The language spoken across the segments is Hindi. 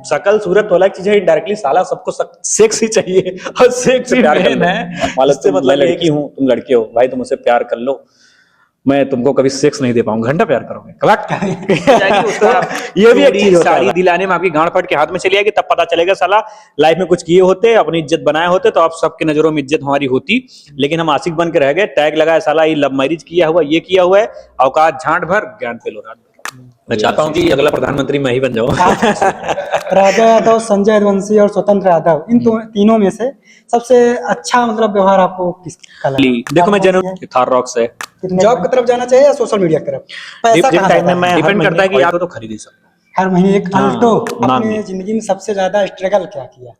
शकल सूरत तो अलग चीज है, इनडायरेक्टली साला सबको सेक्स ही चाहिए और सेक्स ही मेन है। मतलब मैं लड़की हूँ, तुम लड़के हो, भाई तुम मुझसे प्यार कर लो, मैं तुमको कभी सेक्स नहीं दे पाऊंगा, घंटा प्यार करोगे ये भी एक चीज साड़ी दिलाने में आपकी गांड फट के हाथ में चली आएगी, तब पता चलेगा साला लाइफ में कुछ किए होते, अपनी इज्जत बनाए होते, तो आप सबकी नजरों में इज्जत हमारी होती। लेकिन हम आशिक बन के रह गए, टैग लगाया साला ये लव मैरिज किया हुआ, ये किया हुआ है, औकात झांट भर ज्ञान फेल हो रहा है। मैं चाहता हूँ कि अगला प्रधानमंत्री मैं ही बन जाऊँ। राजा यादव, संजय यदुवंशी और स्वतंत्र यादव, इन तीनों में से सबसे अच्छा मतलब व्यवहार आपको किसका लगा? देखो मैं जन्म थार रॉक्स है, जॉब की तरफ जाना चाहिए या सोशल मीडिया की तरफ? पैसा कहाँ टाइम में जाता है? मैं डिपेंड करता है कि आप तो खरीद ही सकते हो। हर महीने एक अल्टो। नाम अपने ये। जिंदगी में सबसे ज्यादा स्ट्रगल क्या किया?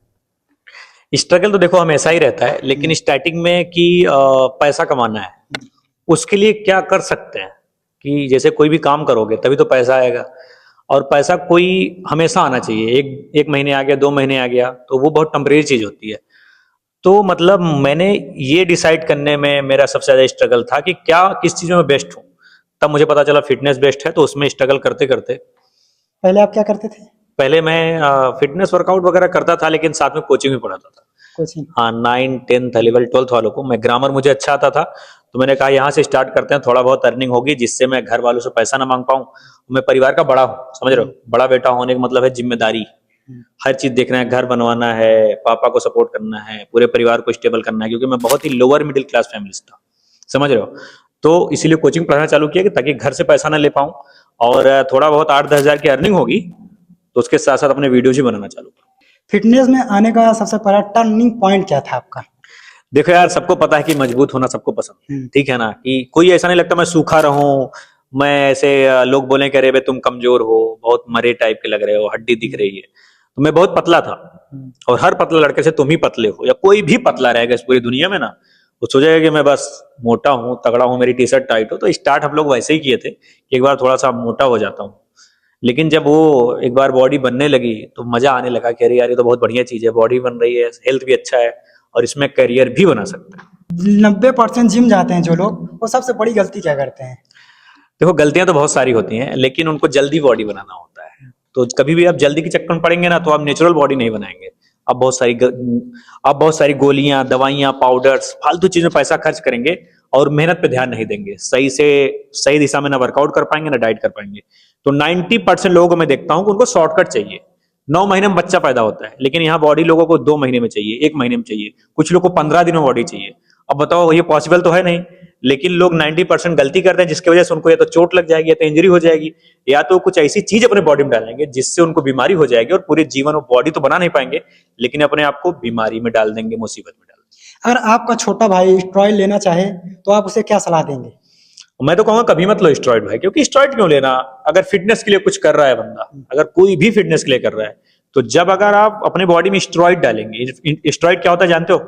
स्ट्रगल तो देखो हमेशा ही रहता है, लेकिन स्टार्टिंग में कि पैसा कमाना है, उसके लिए क्या कर सकते हैं कि जैसे कोई भी काम करोगे तभी तो पैसा आएगा, और पैसा कोई हमेशा आना चाहिए। एक महीने आ गया, 2 महीने आ गया, तो वो बहुत टेम्परेरी चीज होती है। तो मतलब मैंने ये डिसाइड करने में मेरा सबसे ज्यादा स्ट्रगल था कि क्या किस चीज में बेस्ट हूँ। तब मुझे पता चला फिटनेस बेस्ट है, तो उसमें स्ट्रगल करते करते पहले आप क्या करते थे? पहले मैं फिटनेस वर्कआउट वगैरह करता था, लेकिन साथ में कोचिंग भी पढ़ाता था। कोचिंग? हाँ, 9, 10th, 11, 12th वालों को। मैं ग्रामर मुझे अच्छा आता था, तो मैंने कहा यहाँ से स्टार्ट करते हैं, थोड़ा बहुत अर्निंग होगी जिससे मैं घर वालों से पैसा ना मांग पाऊँ। मैं परिवार का बड़ा हूँ, समझ रहे हो, बड़ा बेटा होने का मतलब है जिम्मेदारी, हर चीज देखना है, घर बनवाना है, पापा को सपोर्ट करना है, पूरे परिवार को स्टेबल करना है, क्योंकि मैं बहुत ही लोअर मिडिल क्लास फैमिली से था, समझ रहे हो। तो इसीलिए कोचिंग पढ़ाना चालू किया कि ताकि घर से पैसा ना ले पाऊँ, और थोड़ा बहुत 8-10 हजार की अर्निंग होगी तो उसके साथ साथ अपने वीडियोज ही बनाना चालू करूँ। फिटनेस में आने का सबसे पहला टर्निंग पॉइंट क्या था आपका? देखो यार, सबको पता है कि मजबूत होना सबको पसंद है, ठीक है ना, कि कोई ऐसा नहीं लगता मैं सूखा रहूं, मैं ऐसे लोग बोले कि अरे बे तुम कमजोर हो, बहुत मरे टाइप के लग रहे हो, हड्डी दिख रही है। तो मैं बहुत पतला था, और हर पतला लड़के से तुम ही पतले हो, या कोई भी पतला रहेगा इस पूरी दुनिया में ना, वो सोचेगा कि मैं बस मोटा हूँ, तगड़ा हूँ, मेरी टी शर्ट टाइट हो। तो स्टार्ट हम लोग वैसे ही किए थे कि एक बार थोड़ा सा मोटा हो जाता हूँ, लेकिन जब वो एक बार बॉडी बनने लगी तो मजा आने लगा कि अरे यार ये तो बहुत बढ़िया चीज है, बॉडी बन रही है, हेल्थ भी अच्छा है, और इसमें करियर भी बना सकते हैं। 90% जिम जाते हैं जो लोग, वो सबसे बड़ी गलती क्या करते हैं? देखो गलतियां तो बहुत सारी होती हैं, लेकिन उनको जल्दी बॉडी बनाना होता है। तो कभी भी आप जल्दी के चक्कर में पड़ेंगे ना, तो आप नेचुरल बॉडी नहीं बनाएंगे। आप बहुत सारी गोलियां, दवाइयां, पाउडर्स, फालतू चीजों में पैसा खर्च करेंगे और मेहनत पे ध्यान नहीं देंगे, सही दिशा में ना वर्कआउट कर पाएंगे ना डाइट कर पाएंगे। तो 90% लोगों को मैं देखता हूं कि उनको शॉर्टकट चाहिए। 9 महीने में बच्चा पैदा होता है, लेकिन यहाँ बॉडी लोगों को 2 महीने में चाहिए, 1 महीने में चाहिए, कुछ लोग को 15 दिन में बॉडी चाहिए। अब बताओ, ये पॉसिबल तो है नहीं। लेकिन लोग 90% गलती करते हैं, जिसकी वजह से उनको या तो चोट लग जाएगी, या तो इंजरी हो जाएगी, या तो कुछ ऐसी चीज अपने बॉडी में डालेंगे जिससे उनको बीमारी हो जाएगी, और पूरे जीवन वो बॉडी तो बना नहीं पाएंगे, लेकिन अपने आप को बीमारी में डाल देंगे, मुसीबत में डाल देंगे। अगर आपका छोटा भाई स्टेरॉइड लेना चाहे तो आप उसे क्या सलाह देंगे? मैं तो कहूंगा कभी मत लो स्टेरॉइड भाई, क्योंकि स्टेरॉइड क्यों लेना? अगर फिटनेस के लिए कुछ कर रहा है बंदा, अगर कोई भी फिटनेस के लिए कर रहा है, तो जब अगर आप अपने बॉडी में स्टेरॉइड डालेंगे, स्टेरॉइड क्या होता है जानते हो?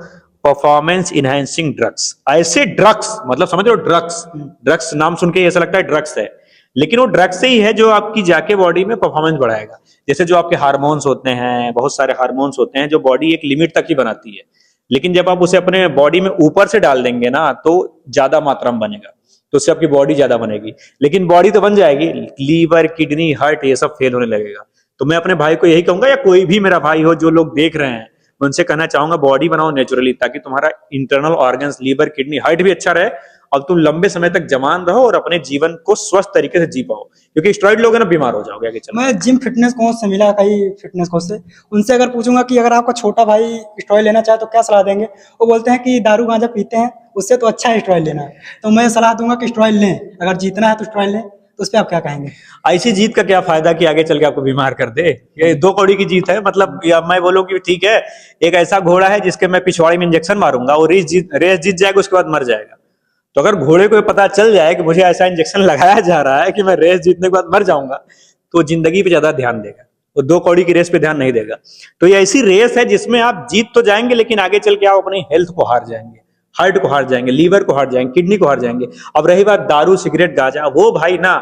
Performance enhancing drugs. ऐसे ड्रग्स, मतलब समझ रहे हो, ड्रग्स नाम सुन के ऐसा लगता है ड्रग्स है, लेकिन वो ड्रग्स से ही है जो आपकी जाके बॉडी में परफॉर्मेंस बढ़ाएगा। जैसे जो आपके हार्मोन्स होते हैं, बहुत सारे हार्मोन्स होते हैं जो बॉडी एक लिमिट तक ही बनाती है, लेकिन जब आप उसे अपने बॉडी में ऊपर से डाल देंगे ना, तो ज्यादा मात्रा में बनेगा, तो उससे आपकी बॉडी ज्यादा बनेगी। लेकिन बॉडी तो बन जाएगी, लीवर, किडनी, हार्ट, ये सब फेल होने लगेगा। तो मैं अपने भाई को यही कहूंगा, या कोई भी मेरा भाई हो जो लोग देख रहे हैं, मैं उनसे कहना चाहूंगा बॉडी बनाओ नेचुरली, ताकि तुम्हारा internal organs, liver, kidney, heart भी अच्छा रहे, और तुम लंबे समय तक जवान रहो और अपने जीवन को स्वस्थ तरीके से जी पाओ। क्योंकि स्टेरॉइड लोगे ना, बीमार हो जाओगे आगे चल। मैं जिम फिटनेस कोच से मिला, कई फिटनेस कोच से, उनसे अगर पूछूंगा कि अगर आपका छोटा भाई स्टेरॉइड लेना चाहे तो क्या सलाह देंगे, वो बोलते हैं कि दारू गांजा पीते हैं, उससे तो अच्छा है स्टेरॉइड लेना। तो मैं सलाह दूंगा कि स्टेरॉइड लें, अगर जीतना है तो स्टेरॉइड लें। तो उस पर आप क्या कहेंगे? ऐसी जीत का क्या फायदा कि आगे चल के आपको बीमार कर दे? ये 2 कौड़ी की जीत है। मतलब या मैं बोलूं कि ठीक है, एक ऐसा घोड़ा है जिसके मैं पिछवाड़ी में इंजेक्शन मारूंगा, वो रेस जीत जाएगा, उसके बाद मर जाएगा। तो अगर घोड़े को पता चल जाए कि मुझे ऐसा इंजेक्शन लगाया जा रहा है कि मैं रेस जीतने के बाद मर जाऊंगा, तो जिंदगी पे ज्यादा ध्यान देगा, वो 2 कौड़ी की रेस पे ध्यान नहीं देगा। तो ये ऐसी रेस है जिसमें आप जीत तो जाएंगे, लेकिन आगे चल के आप अपनी हेल्थ को हार जाएंगे, हार्ट को हार जाएंगे, लीवर को हार जाएंगे, किडनी को हार जाएंगे। अब रही बात दारू, सिगरेट, गांजा, वो भाई ना,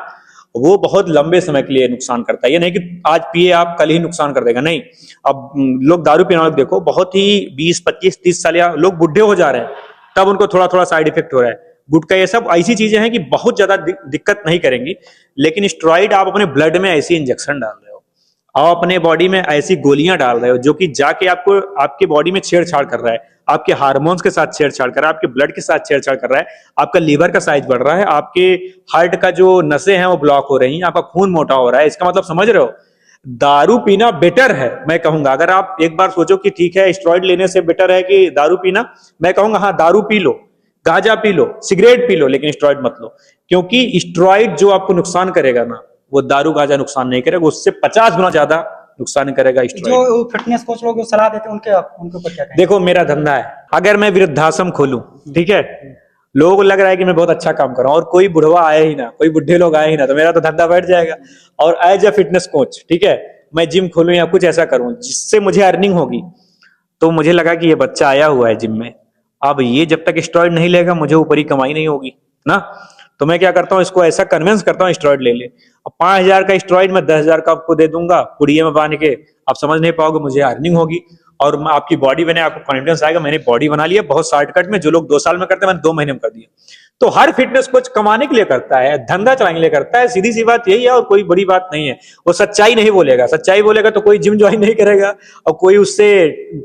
वो बहुत लंबे समय के लिए नुकसान करता है। ये नहीं कि आज पिए आप कल ही नुकसान कर देगा, नहीं। अब लोग दारू पीने वाले देखो, बहुत ही 20, 25, 30 साल या लोग बुढ़े हो जा रहे हैं, तब उनको थोड़ा थोड़ा साइड इफेक्ट हो रहा है। गुटखा, ये सब ऐसी चीजें हैं कि बहुत ज्यादा दिक्कत नहीं करेंगी, लेकिन स्टेरॉइड आप अपने ब्लड में ऐसी इंजेक्शन डाल रहे हो। आप अपने बॉडी में ऐसी गोलियां डाल रहे हो जो कि जाके आपको आपके बॉडी में छेड़छाड़ कर रहा है, आपके हार्मोन्स के साथ छेड़छाड़ कर रहा है, आपके ब्लड के साथ छेड़छाड़ कर रहा है, आपका लीवर का साइज बढ़ रहा है, आपके हार्ट का जो नसें हैं वो ब्लॉक हो रही हैं, आपका खून मोटा हो रहा है। इसका मतलब समझ रहे हो? दारू पीना बेटर है, मैं कहूंगा। अगर आप एक बार सोचो कि ठीक है स्टेरॉइड लेने से बेटर है कि दारू पीना, मैं कहूंगा हाँ दारू पी लो, गांजा P low, cigarette P low, लेकिन स्टेरॉइड मत लो। क्योंकि स्टेरॉइड जो आपको नुकसान करेगा ना, वो दारू गांजा नुकसान नहीं करेगा, उससे 50 गुना ज्यादा नुकसान करेगा स्टेरॉइड। जो फिटनेस कोच लोग सलाह देते हैं उनके ऊपर क्या कहें? देखो मेरा धंधा है, अगर मैं वृद्धाश्रम खोलूं, ठीक है, लोगों को लग रहा है कि मैं बहुत अच्छा काम कर रहा हूं और कोई बुढ़वा आए ही ना, कोई बुढ़े लोग आए ही ना, तो मेरा तो धंधा बैठ जाएगा। और एज ए फिटनेस कोच, ठीक है, मैं जिम खोलूं या कुछ ऐसा करूं जिससे मुझे अर्निंग होगी, तो मुझे लगा कि ये बच्चा आया हुआ है जिम में, अब ये जब तक स्टेरॉइड नहीं लेगा मुझे ऊपरी कमाई नहीं होगी ना। तो मैं क्या करता हूँ, इसको ऐसा कन्विंस करता हूँ स्टेरॉइड ले ले। अब 5,000 का स्टेरॉइड मैं 10,000 का आपको दे दूंगा पुड़िये में बांध के, आप समझ नहीं पाओगे, मुझे अर्निंग होगी और आपकी बॉडी बने, आपको कॉन्फिडेंस आएगा मैंने बॉडी बना लिया बहुत शॉर्टकट में। जो लोग 2 साल में करते हैं मैंने 2 महीने में कर दिया। तो हर फिटनेस कोच कमाने के लिए करता है, धंधा चलाने के लिए करता है, सीधी सी बात यही है और कोई बड़ी बात नहीं है। वो सच्चाई नहीं बोलेगा, सच्चाई बोलेगा तो कोई जिम ज्वाइन नहीं करेगा और कोई उससे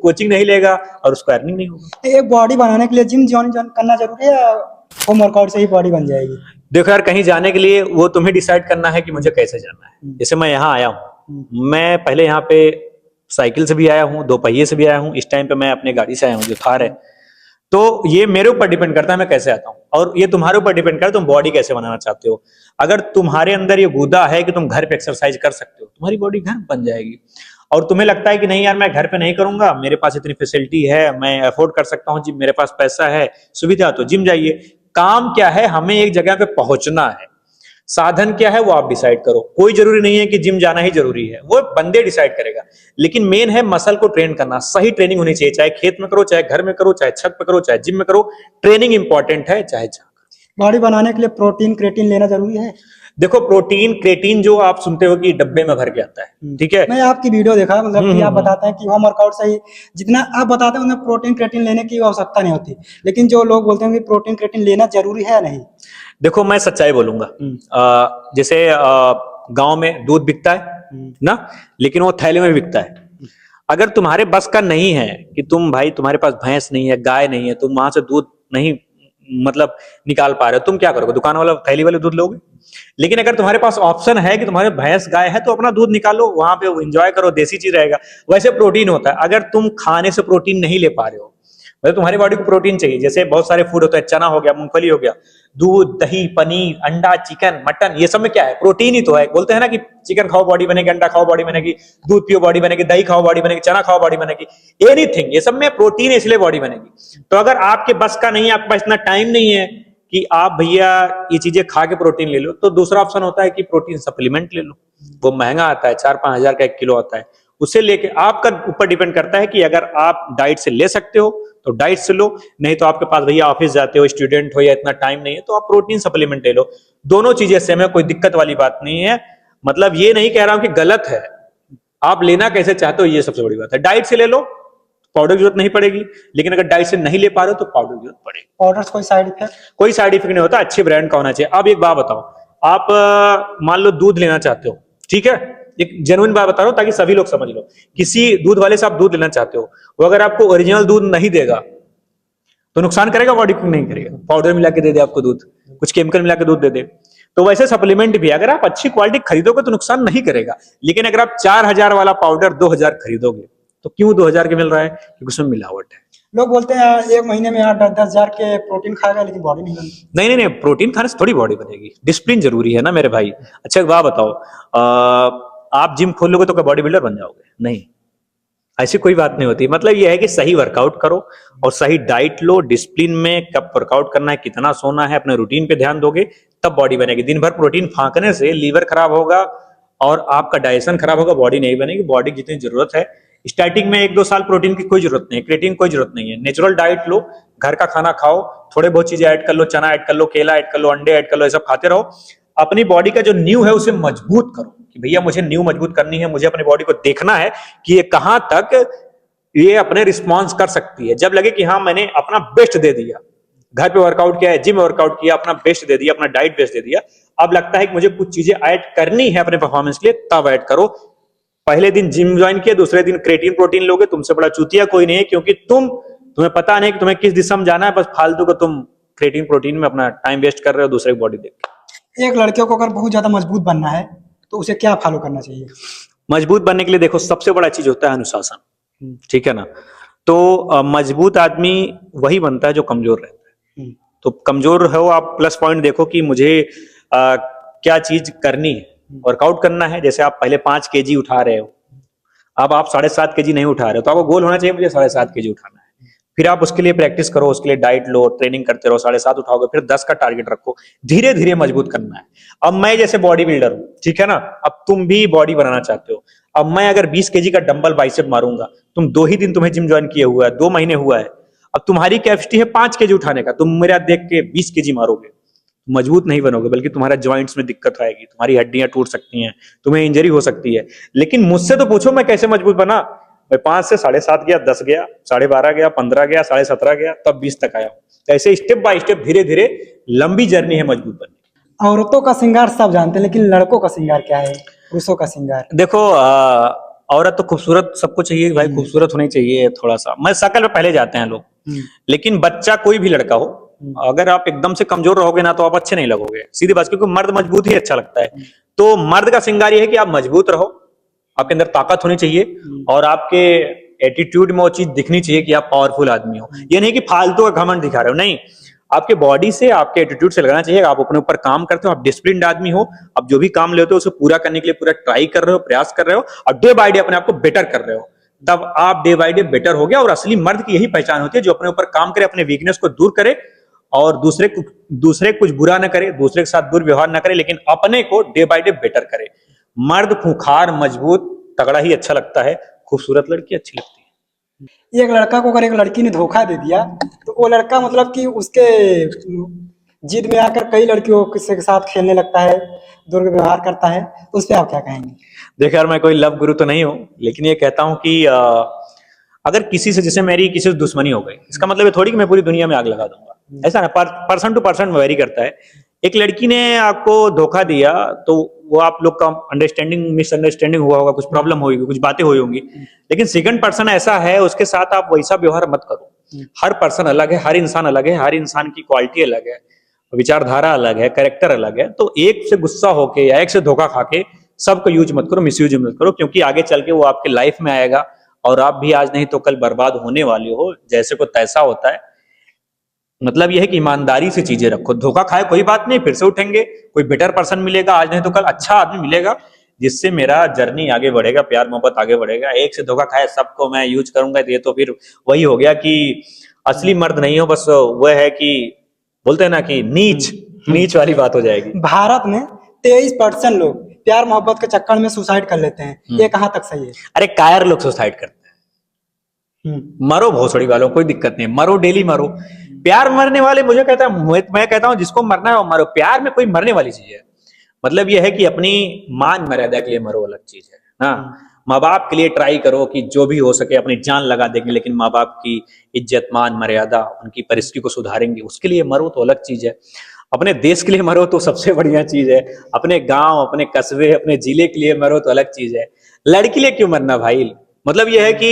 कोचिंग नहीं लेगा और उसको अर्निंग नहीं होगा। एक बॉडी बनाने के लिए जिम ज्वाइन करना जरूरी है या होम वर्कआउट से ही बॉडी बन जाएगी? देखो यार, कहीं जाने के लिए वो तुम्हें डिसाइड करना है कि मुझे कैसे जाना है। जैसे मैं यहाँ आया हूँ, मैं पहले यहाँ पे साइकिल से भी आया हूँ, 2 पहिए से भी आया हूँ, इस टाइम पे मैं अपने गाड़ी से आया हूँ जो थार है। तो ये मेरे ऊपर डिपेंड करता है मैं कैसे आता हूँ, और ये तुम्हारे ऊपर डिपेंड करता है तुम बॉडी कैसे बनाना चाहते हो। अगर तुम्हारे अंदर ये गुदा है कि तुम घर पे एक्सरसाइज कर सकते हो, तुम्हारी बॉडी घर बन जाएगी। और तुम्हें लगता है कि नहीं यार मैं घर पे नहीं करूंगा, मेरे पास इतनी फैसिलिटी है, मैं अफोर्ड कर सकता हूँ जिम, मेरे पास पैसा है, सुविधा, तो जिम जाइए। काम क्या है, हमें एक जगह पे पहुंचना है, साधन क्या है वो आप डिसाइड करो। कोई जरूरी नहीं है कि जिम जाना ही जरूरी है, वो बंदे डिसाइड करेगा। लेकिन मेन है मसल को ट्रेन करना, सही ट्रेनिंग होनी चाहिए, चाहे खेत में करो, चाहे घर में करो, चाहे छत पे करो, चाहे जिम में करो, ट्रेनिंग इंपॉर्टेंट है चाहे जहां। बॉडी बनाने के लिए प्रोटीन क्रेटीन लेना जरूरी है? देखो प्रोटीन क्रेटीन जो आप सुनते हो कि डब्बे में भर के आता है, ठीक है, मैं आपकी वीडियो देखा, मतलब कि आप बताते हैं कि होम वर्कआउट से ही जितना आप बताते हैं उतना प्रोटीन क्रेटीन लेने की आवश्यकता नहीं होती, लेकिन जो लोग बोलते हैं कि प्रोटीन क्रेटीन लेना जरूरी है या नहीं? देखो मैं सच्चाई बोलूंगा, जैसे गांव में दूध बिकता है ना, लेकिन वो थैले में बिकता है। अगर तुम्हारे बस का नहीं है कि तुम भाई तुम्हारे पास भैंस नहीं है, गाय नहीं है, तुम वहां से दूध नहीं मतलब निकाल पा रहे हो, तुम क्या करोगे? दुकान वाला थैली वाले दूध लोगे। लेकिन अगर तुम्हारे पास ऑप्शन है कि तुम्हारे भैंस गाय है तो अपना दूध निकालो, वहां पे एंजॉय करो, देसी चीज रहेगा। वैसे प्रोटीन होता है, अगर तुम खाने से प्रोटीन नहीं ले पा रहे हो, मतलब तुम्हारी बॉडी को प्रोटीन चाहिए, जैसे बहुत सारे फूड होते हैं, चना हो गया, मूंगफली हो गया, दूध, दही, पनीर, अंडा, चिकन, मटन, ये सब में क्या है? प्रोटीन ही तो है। बोलते हैं ना कि चिकन खाओ बॉडी बनेगी, अंडा खाओ बॉडी बनेगी, दूध पियो बॉडी बनेगी, दही खाओ बॉडी बनेगी, चना खाओ बॉडी बनेगी, एनीथिंग, ये सब में प्रोटीन है इसलिए बॉडी बनेगी। तो अगर आपके बस का नहीं है, आपके पास इतना टाइम नहीं है कि आप भैया ये चीजें खा के प्रोटीन ले लो, तो दूसरा ऑप्शन होता है कि प्रोटीन सप्लीमेंट ले लो। वो महंगा आता है, 4-5 हजार का 1 किलो आता है, उससे लेके आपका ऊपर डिपेंड करता है कि अगर आप डाइट से ले सकते हो तो डाइट से लो, नहीं तो आपके पास भैया ऑफिस जाते हो, स्टूडेंट हो या इतना टाइम नहीं है, तो आप प्रोटीन सप्लीमेंट ले लो। दोनों चीजें सेम है, कोई दिक्कत वाली बात नहीं है। मतलब ये नहीं कह रहा हूं कि गलत है, आप लेना कैसे चाहते हो ये सबसे बड़ी बात है। डाइट से ले लो, पाउडर की जरूरत नहीं पड़ेगी, लेकिन अगर डाइट से नहीं ले पा रहे हो तो पाउडर की जरूरत पड़ेगी। पाउडर से कोई साइड इफेक्ट? कोई साइड इफेक्ट नहीं होता, अच्छे ब्रांड का होना चाहिए। अब एक बात बताओ, आप मान लो दूध लेना चाहते हो, ठीक है, एक जेन्युइन बात बता रहा हूं ताकि सभी लोग समझ लो। किसी दूध वाले से आप दूध लेना चाहते हो, वो अगर आपको ओरिजिनल दूध नहीं देगा तो नुकसान करेगा बॉडी को? नहीं करेगा। पाउडर मिला के दे दे आपको दूध, कुछ केमिकल मिला के दूध दे दे, तो वैसे सप्लीमेंट भी अगर आप अच्छी क्वालिटी खरीदोगे तो नुकसान नहीं करेगा। लेकिन अगर आप 4,000 वाला पाउडर 2,000 खरीदोगे तो क्यों 2,000 के मिल रहा है? क्योंकि उसमें मिलावट है। लोग बोलते हैं 1 महीने में 8-10 हजार के प्रोटीन खाएगा लेकिन बॉडी नहीं बनती। नहीं नहीं नहीं, प्रोटीन खाने से थोड़ी बॉडी बनेगी, डिसिप्लिन जरूरी है ना मेरे भाई। अच्छा एक बात बताओ, आप जिम खोलोगे तो क्या बॉडी बिल्डर बन जाओगे? नहीं, ऐसी कोई बात नहीं होती। मतलब यह है कि सही वर्कआउट करो और सही डाइट लो, डिसिप्लिन में कब वर्कआउट करना है, कितना सोना है, अपने रूटीन पे ध्यान दोगे तब बॉडी बनेगी। दिन भर प्रोटीन फांकने से लीवर खराब होगा और आपका डाइजेशन खराब होगा, बॉडी नहीं बनेगी। बॉडी की जितनी जरूरत है, स्टार्टिंग में 1-2 साल प्रोटीन की कोई जरूरत नहीं है, क्रेटीन कोई जरूरत नहीं है। नेचुरल डाइट लो, घर का खाना खाओ, थोड़े बहुत चीजें ऐड कर लो, चना ऐड कर लो, केला ऐड कर लो, अंडे ऐड कर लो, ये सब खाते रहो। अपनी बॉडी का जो न्यू है उसे मजबूत करो कि भैया मुझे न्यू मजबूत करनी है, मुझे अपनी बॉडी को देखना है कि ये कहां तक ये अपने रिस्पॉन्स कर सकती है। जब लगे कि हाँ मैंने अपना बेस्ट दे दिया, घर पे वर्कआउट किया है, जिम में वर्कआउट किया, अपना बेस्ट दे दिया, अपना डाइट बेस्ट दे दिया, अब लगता है कि मुझे कुछ चीजें ऐड करनी है अपने परफॉर्मेंस के लिए, तब ऐड करो। पहले दिन जिम ज्वाइन किया, दूसरे दिन क्रेटीन प्रोटीन लोगे, तुमसे बड़ा चूतिया कोई नहीं है, क्योंकि तुम्हें पता नहीं कि तुम्हें किस दिशा में जाना है, बस फालतू को तुम क्रेटीन प्रोटीन में अपना टाइम वेस्ट कर रहे हो दूसरे की बॉडी देख के। एक लड़के को अगर बहुत ज्यादा मजबूत बनना है तो उसे क्या फॉलो करना चाहिए? मजबूत बनने के लिए देखो सबसे बड़ा चीज होता है अनुशासन, ठीक है ना। तो मजबूत आदमी वही बनता है जो कमजोर रहता है। तो कमजोर हो आप, प्लस पॉइंट देखो कि मुझे क्या चीज करनी है, वर्कआउट करना है। जैसे आप पहले 5 kg उठा रहे हो, अब आप 7.5 kg नहीं उठा रहे हो, तो आपको गोल होना चाहिए मुझे 7.5 kg उठाना है। फिर आप उसके लिए प्रैक्टिस करो, उसके लिए डाइट लो, ट्रेनिंग करते रहो, 7.5 उठाओगे, फिर 10 का टारगेट रखो, धीरे धीरे मजबूत करना है। अब मैं जैसे बॉडी बिल्डर हूं, ठीक है ना, अब तुम भी बॉडी बनाना चाहते हो। अब मैं अगर 20 kg का डंबल बाइसेप मारूंगा, तुम 2 ही दिन तुम्हें जिम ज्वाइन किए हुआ है, 2 महीने हुआ है, अब तुम्हारी कैपेसिटी है 5 kg उठाने का, तुम मेरा देख के 20 kg मारोगे, मजबूत नहीं बनोगे, बल्कि तुम्हारा जॉइंट्स में दिक्कत आएगी, तुम्हारी हड्डियां टूट सकती हैं, तुम्हें इंजरी हो सकती है। लेकिन मुझसे तो पूछो मैं कैसे मजबूत बना। मैं 5 से 7.5 गया, 10 गया, 12.5 गया, 15 गया, 17.5 गया, तब 20 तक आया हूं। तो ऐसे स्टेप बाय स्टेप धीरे धीरे लंबी जर्नी है मजबूत बनने की। औरतों का श्रृंगार सब जानते हैं, लेकिन लड़कों का श्रृंगार क्या है, पुरुषों का श्रृंगार? देखो औरत तो खूबसूरत सबको चाहिए भाई, खूबसूरत होनी चाहिए। थोड़ा सा मैं शकल पे पहले जाते हैं लोग, लेकिन बच्चा कोई भी लड़का हो, अगर आप एकदम से कमजोर रहोगे ना तो आप अच्छे नहीं लगोगे, सीधी बात। क्योंकि मर्द मजबूत ही अच्छा लगता है। तो मर्द का श्रृंगार ये है कि आप मजबूत रहो, आपके अंदर ताकत होनी चाहिए, और आपके एटीट्यूड में वो चीज दिखनी चाहिए कि आप पावरफुल आदमी हो। ये नहीं कि फालतू का घमंड दिखा रहे हो, नहीं, आपके बॉडी से, आपके एटीट्यूड से लगना चाहिए आप अपने ऊपर काम करते हो, आप डिसिप्लिन्ड आदमी हो, आप जो भी काम लेते हो उसे पूरा करने के लिए पूरा ट्राई कर रहे हो, प्रयास कर रहे हो, और डे बाय डे अपने आप को बेटर कर रहे हो। तब आप डे बाय डे बेटर हो गया। और असली मर्द की यही पहचान होती है, जो अपने ऊपर काम करे, अपने वीकनेस को दूर करे, और दूसरे कुछ बुरा ना करे, दूसरे के साथ दुर्व्यवहार ना करे, लेकिन अपने को डे बाय डे बेटर करे। मर्द खूंखार, मजबूत, तगड़ा ही अच्छा लगता है, खूबसूरत लड़की अच्छी लगती है। एक लड़का को अगर एक लड़की ने धोखा दे दिया तो वो लड़का मतलब कि उसके जिद में आकर कई लड़कियों के साथ खेलने लगता है, दुर्व्यवहार करता है, तो उस पर आप क्या कहेंगे? देखो यार, मैं कोई लव गुरु तो नहीं हूं, लेकिन ये कहता हूं कि अगर किसी से, जैसे मेरी किसी से दुश्मनी हो गई, इसका मतलब ये थोड़ी कि मैं पूरी दुनिया में आग लगा दूंगा, ऐसा ना। पर्सन टू पर्सन वेरी करता है। एक लड़की ने आपको धोखा दिया तो वो आप लोग का अंडरस्टैंडिंग, मिसअंडरस्टैंडिंग हुआ होगा, कुछ प्रॉब्लम हुई होगी, कुछ बातें हुई होंगी, लेकिन सेकंड पर्सन ऐसा है, उसके साथ आप वैसा व्यवहार मत करो। हर पर्सन अलग है, हर इंसान अलग है, हर इंसान की क्वालिटी अलग है, विचारधारा अलग है, कैरेक्टर अलग है। तो एक से गुस्सा होके या एक से धोखा खा के सबको यूज मत करो, मिसयूज मत करो, क्योंकि आगे चल के वो आपके लाइफ में आएगा, और आप भी आज नहीं तो कल बर्बाद होने वाले हो। जैसे को तैसा होता है। मतलब यह है कि ईमानदारी से चीजें रखो। धोखा खाए कोई बात नहीं, फिर से उठेंगे, कोई बेटर पर्सन मिलेगा, आज नहीं तो कल अच्छा आदमी मिलेगा, जिससे मेरा जर्नी आगे बढ़ेगा, प्यार मोहब्बत आगे बढ़ेगा। एक से धोखा खाए सबको मैं यूज करूंगा, तो ये तो फिर वही हो गया कि असली मर्द नहीं हो, बस वह है कि बोलते हैं ना कि नीच वाली बात हो जाएगी। भारत में 23% लोग प्यार मोहब्बत के चक्कर में सुसाइड कर लेते हैं, ये कहाँ तक सही है? अरे कायर लोग सुसाइड करते हैं। मरो भोसड़ी वालों, कोई दिक्कत नहीं, मरो, डेली मरो। प्यार मरने वाले, मुझे कहता है, मैं कहता हूं जिसको मरना है वो मरो। प्यार में कोई मरने वाली चीज है? मतलब यह है कि अपनी मान मर्यादा के लिए मरो, अलग चीज है ना। माँ बाप के लिए ट्राई करो कि जो भी हो सके अपनी जान लगा देंगे, लेकिन माँ बाप की इज्जत, मान मर्यादा, उनकी परिस्थिति को सुधारेंगे, उसके लिए मरो तो अलग चीज है। अपने देश के लिए मरो तो सबसे बढ़िया चीज है। अपने गांव, अपने कस्बे, अपने जिले के लिए मरो तो अलग चीज है। लड़की लिए क्यों मरना भाई? मतलब यह है कि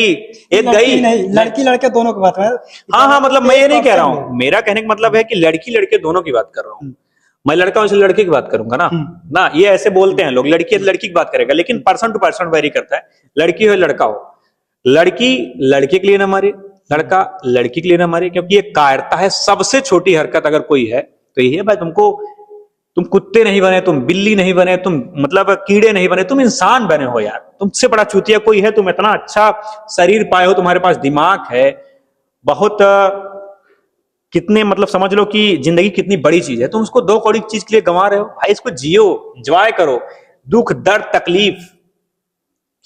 एक गई नहीं, लड़की लड़के दोनों की बात है। हाँ, मतलब मैं ये नहीं कह रहा हूँ, मेरा कहने का मतलब है कि लड़की लड़के दोनों की बात कर रहा हूँ। मैं लड़का हूं इसलिए लड़के की बात करूंगा ना, ये ऐसे बोलते हैं लोग, लड़की लड़की की बात करेगा, लेकिन पर्सन टू पर्सन वेरी करता है। लड़की हो लड़का हो, लड़की लड़के के लिए ना मरे, लड़का लड़की के लिए ना मरे, क्योंकि ये कायरता है। सबसे छोटी हरकत अगर कोई है तो यही है भाई, तुम कुत्ते नहीं बने, तुम बिल्ली नहीं बने, तुम मतलब कीड़े नहीं बने, तुम इंसान बने हो यार। तुमसे बड़ा चूतिया कोई है? तुम इतना अच्छा शरीर पाए हो, तुम्हारे पास दिमाग है, बहुत कितने मतलब समझ लो कि जिंदगी कितनी बड़ी चीज है, तुम उसको 2 कौड़ी चीज के लिए गंवा रहे हो भाई। इसको जियो, एंजॉय करो, दुख दर्द तकलीफ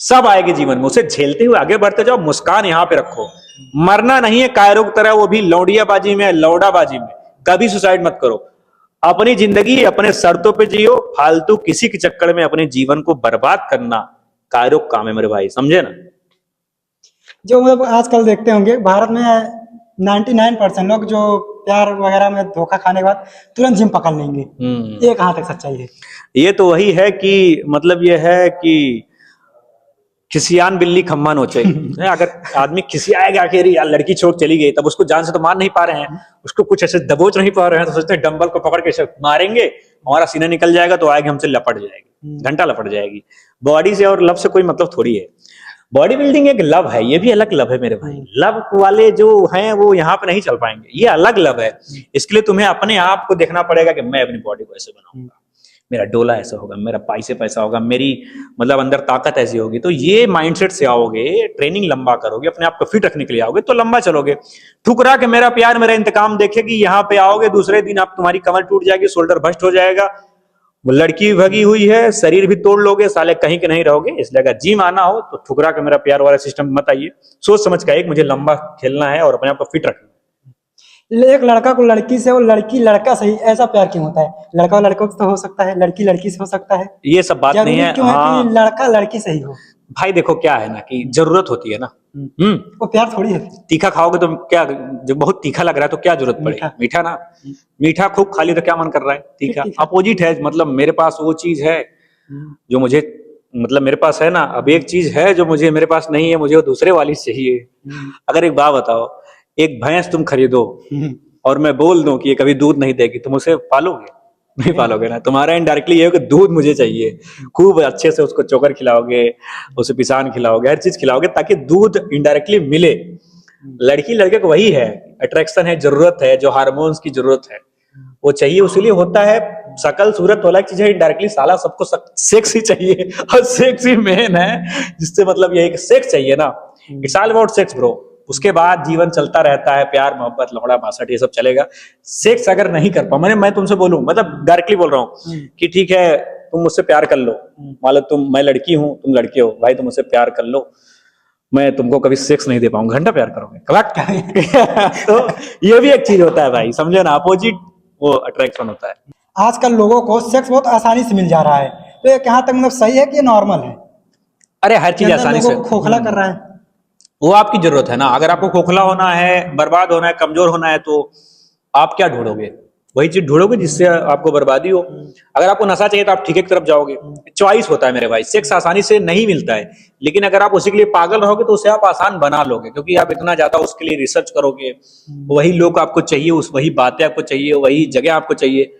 सब आएगी जीवन में, उसे झेलते हुए आगे बढ़ते जाओ। मुस्कान यहां पे रखो, मरना नहीं है कायरों की तरह, वो भी लौंडियाबाजी में, लौड़ाबाजी में। कभी सुसाइड मत करो, अपनी जिंदगी अपने शर्तों पे जियो। फालतू किसी के चक्कर में अपने जीवन को बर्बाद करना कायरों काम है मेरे भाई, समझे ना। जो मतलब आजकल देखते होंगे भारत में 99% लोग जो प्यार वगैरह में धोखा खाने के बाद तुरंत जिम पकड़ लेंगे, ये कहाँ तक सच्चाई है? ये तो वही है कि मतलब ये है कि खिसियान बिल्ली खम्मा नोचे। अगर आदमी खिसियाएगा कि अरे यार लड़की छोड़ चली गई, तब उसको जान से तो मार नहीं पा रहे हैं, उसको कुछ ऐसे दबोच नहीं पा रहे हैं, तो सोचते हैं डंबल को पकड़ के ऐसे मारेंगे, हमारा सीना निकल जाएगा तो आगे हमसे लपट जाएगी, घंटा लपट जाएगी। बॉडी से और लव से कोई मतलब थोड़ी है। बॉडी बिल्डिंग एक लव है, ये भी अलग लव है मेरे भाई। लव वाले जो हैं वो यहाँ पे नहीं चल पाएंगे, ये अलग लव है। इसके लिए तुम्हें अपने आप को देखना पड़ेगा कि मैं अपनी बॉडी को ऐसे बनाऊंगा, मेरा डोला ऐसा होगा, मेरा बाइसेप ऐसा होगा, मेरी मतलब अंदर ताकत ऐसी होगी। तो ये माइंडसेट से आओगे, ट्रेनिंग लंबा करोगे, अपने आप को फिट रखने के लिए आओगे तो लंबा चलोगे। ठुकरा के मेरा प्यार मेरा इंतकाम देखेगी, यहाँ पे आओगे दूसरे दिन आप तुम्हारी कमर टूट जाएगी, शोल्डर भस्ट हो जाएगा, लड़की भगी हुई है, शरीर भी तोड़ लोगे, साले कहीं के नहीं रहोगे। इसलिए अगर जिम आना हो तो ठुकरा के मेरा प्यार वाला सिस्टम मत आइए, सोच समझ के एक मुझे लंबा खेलना है और अपने आप को फिट रखना है। एक लड़का को लड़की से और लड़की लड़का सही ऐसा प्यार क्यों होता है? लड़का लड़कों से तो हो सकता है, लड़की लड़की से हो सकता है, ये सब बात नहीं जरूरी है। क्यों है हाँ कि लड़का लड़की से ही हो? भाई देखो क्या है ना कि जरूरत होती है ना। वो प्यार थोड़ी है। तीखा खाओगे तो क्या, जब बहुत तीखा लग रहा है तो क्या जरूरत पड़ेगी? मीठा। मीठा ना, मीठा खूब खा ली तो क्या मन कर रहा है? तीखा। तीखा। अपोजिट है, मतलब मेरे पास वो चीज है जो मुझे, मतलब मेरे पास है ना, अब एक चीज है जो मुझे मेरे पास नहीं है, मुझे वो दूसरे वाली चाहिए। अगर एक बात बताओ, एक भैंस तुम खरीदो और मैं बोल दूं कि ये कभी दूध नहीं देगी, तुम उसे पालोगे? नहीं पालोगे ना। तुम्हारा इनडायरेक्टली ये है कि दूध मुझे चाहिए, खूब अच्छे से उसको चोकर खिलाओगे, उसे पिसान खिलाओगे, हर चीज खिलाओगे ताकि दूध इनडायरेक्टली मिले। लड़की लड़के को वही है, अट्रैक्शन है, जरूरत है, जो हार्मोन्स की जरूरत है वो चाहिए, उसीलिए होता है। शकल सूरत वाला चीज है, इनडायरेक्टली साला सबको सेक्स ही चाहिए, और सेक्स ही मेन है, जिससे मतलब ये है कि सेक्स चाहिए ना, it's all about sex bro. उसके बाद जीवन चलता रहता है, प्यार मोहब्बत लौड़ा बासठ ये सब चलेगा। सेक्स अगर नहीं कर पाओ, मैं तुमसे बोलूं, मतलब डायरेक्टली बोल रहा हूँ कि ठीक है तुम मुझसे प्यार कर लो, मान लो मैं लड़की हूं तुम लड़के हो, भाई तुम मुझसे प्यार कर लो, मैं तुमको कभी सेक्स नहीं दे पाऊंगा, घंटा प्यार करोगे करेक्ट। तो ये भी एक चीज होता है भाई, समझे ना, अपोजिट वो अट्रैक्शन होता है। आजकल लोगों को सेक्स बहुत आसानी से मिल जा रहा है, तो ये कहाँ तक मतलब सही है कि नॉर्मल है? अरे हर चीज जनरल आसानी लोगों से, को खोखला कर रहा है। वो आपकी जरूरत है ना। अगर आपको खोखला होना है, बर्बाद होना है, कमजोर होना है, तो आप क्या ढूंढोगे? वही चीज ढूंढोगे जिससे आपको बर्बादी हो। अगर आपको नशा चाहिए तो आप ठीके की तरफ जाओगे। चॉइस होता है मेरे भाई, सेक्स आसानी से नहीं मिलता है, लेकिन अगर आप उसी के लिए पागल रहोगे तो उसे आप आसान बना लोगे, क्योंकि आप इतना ज्यादा उसके लिए रिसर्च करोगे, वही लोग आपको चाहिए, वही बातें आपको चाहिए, वही जगह आपको चाहिए।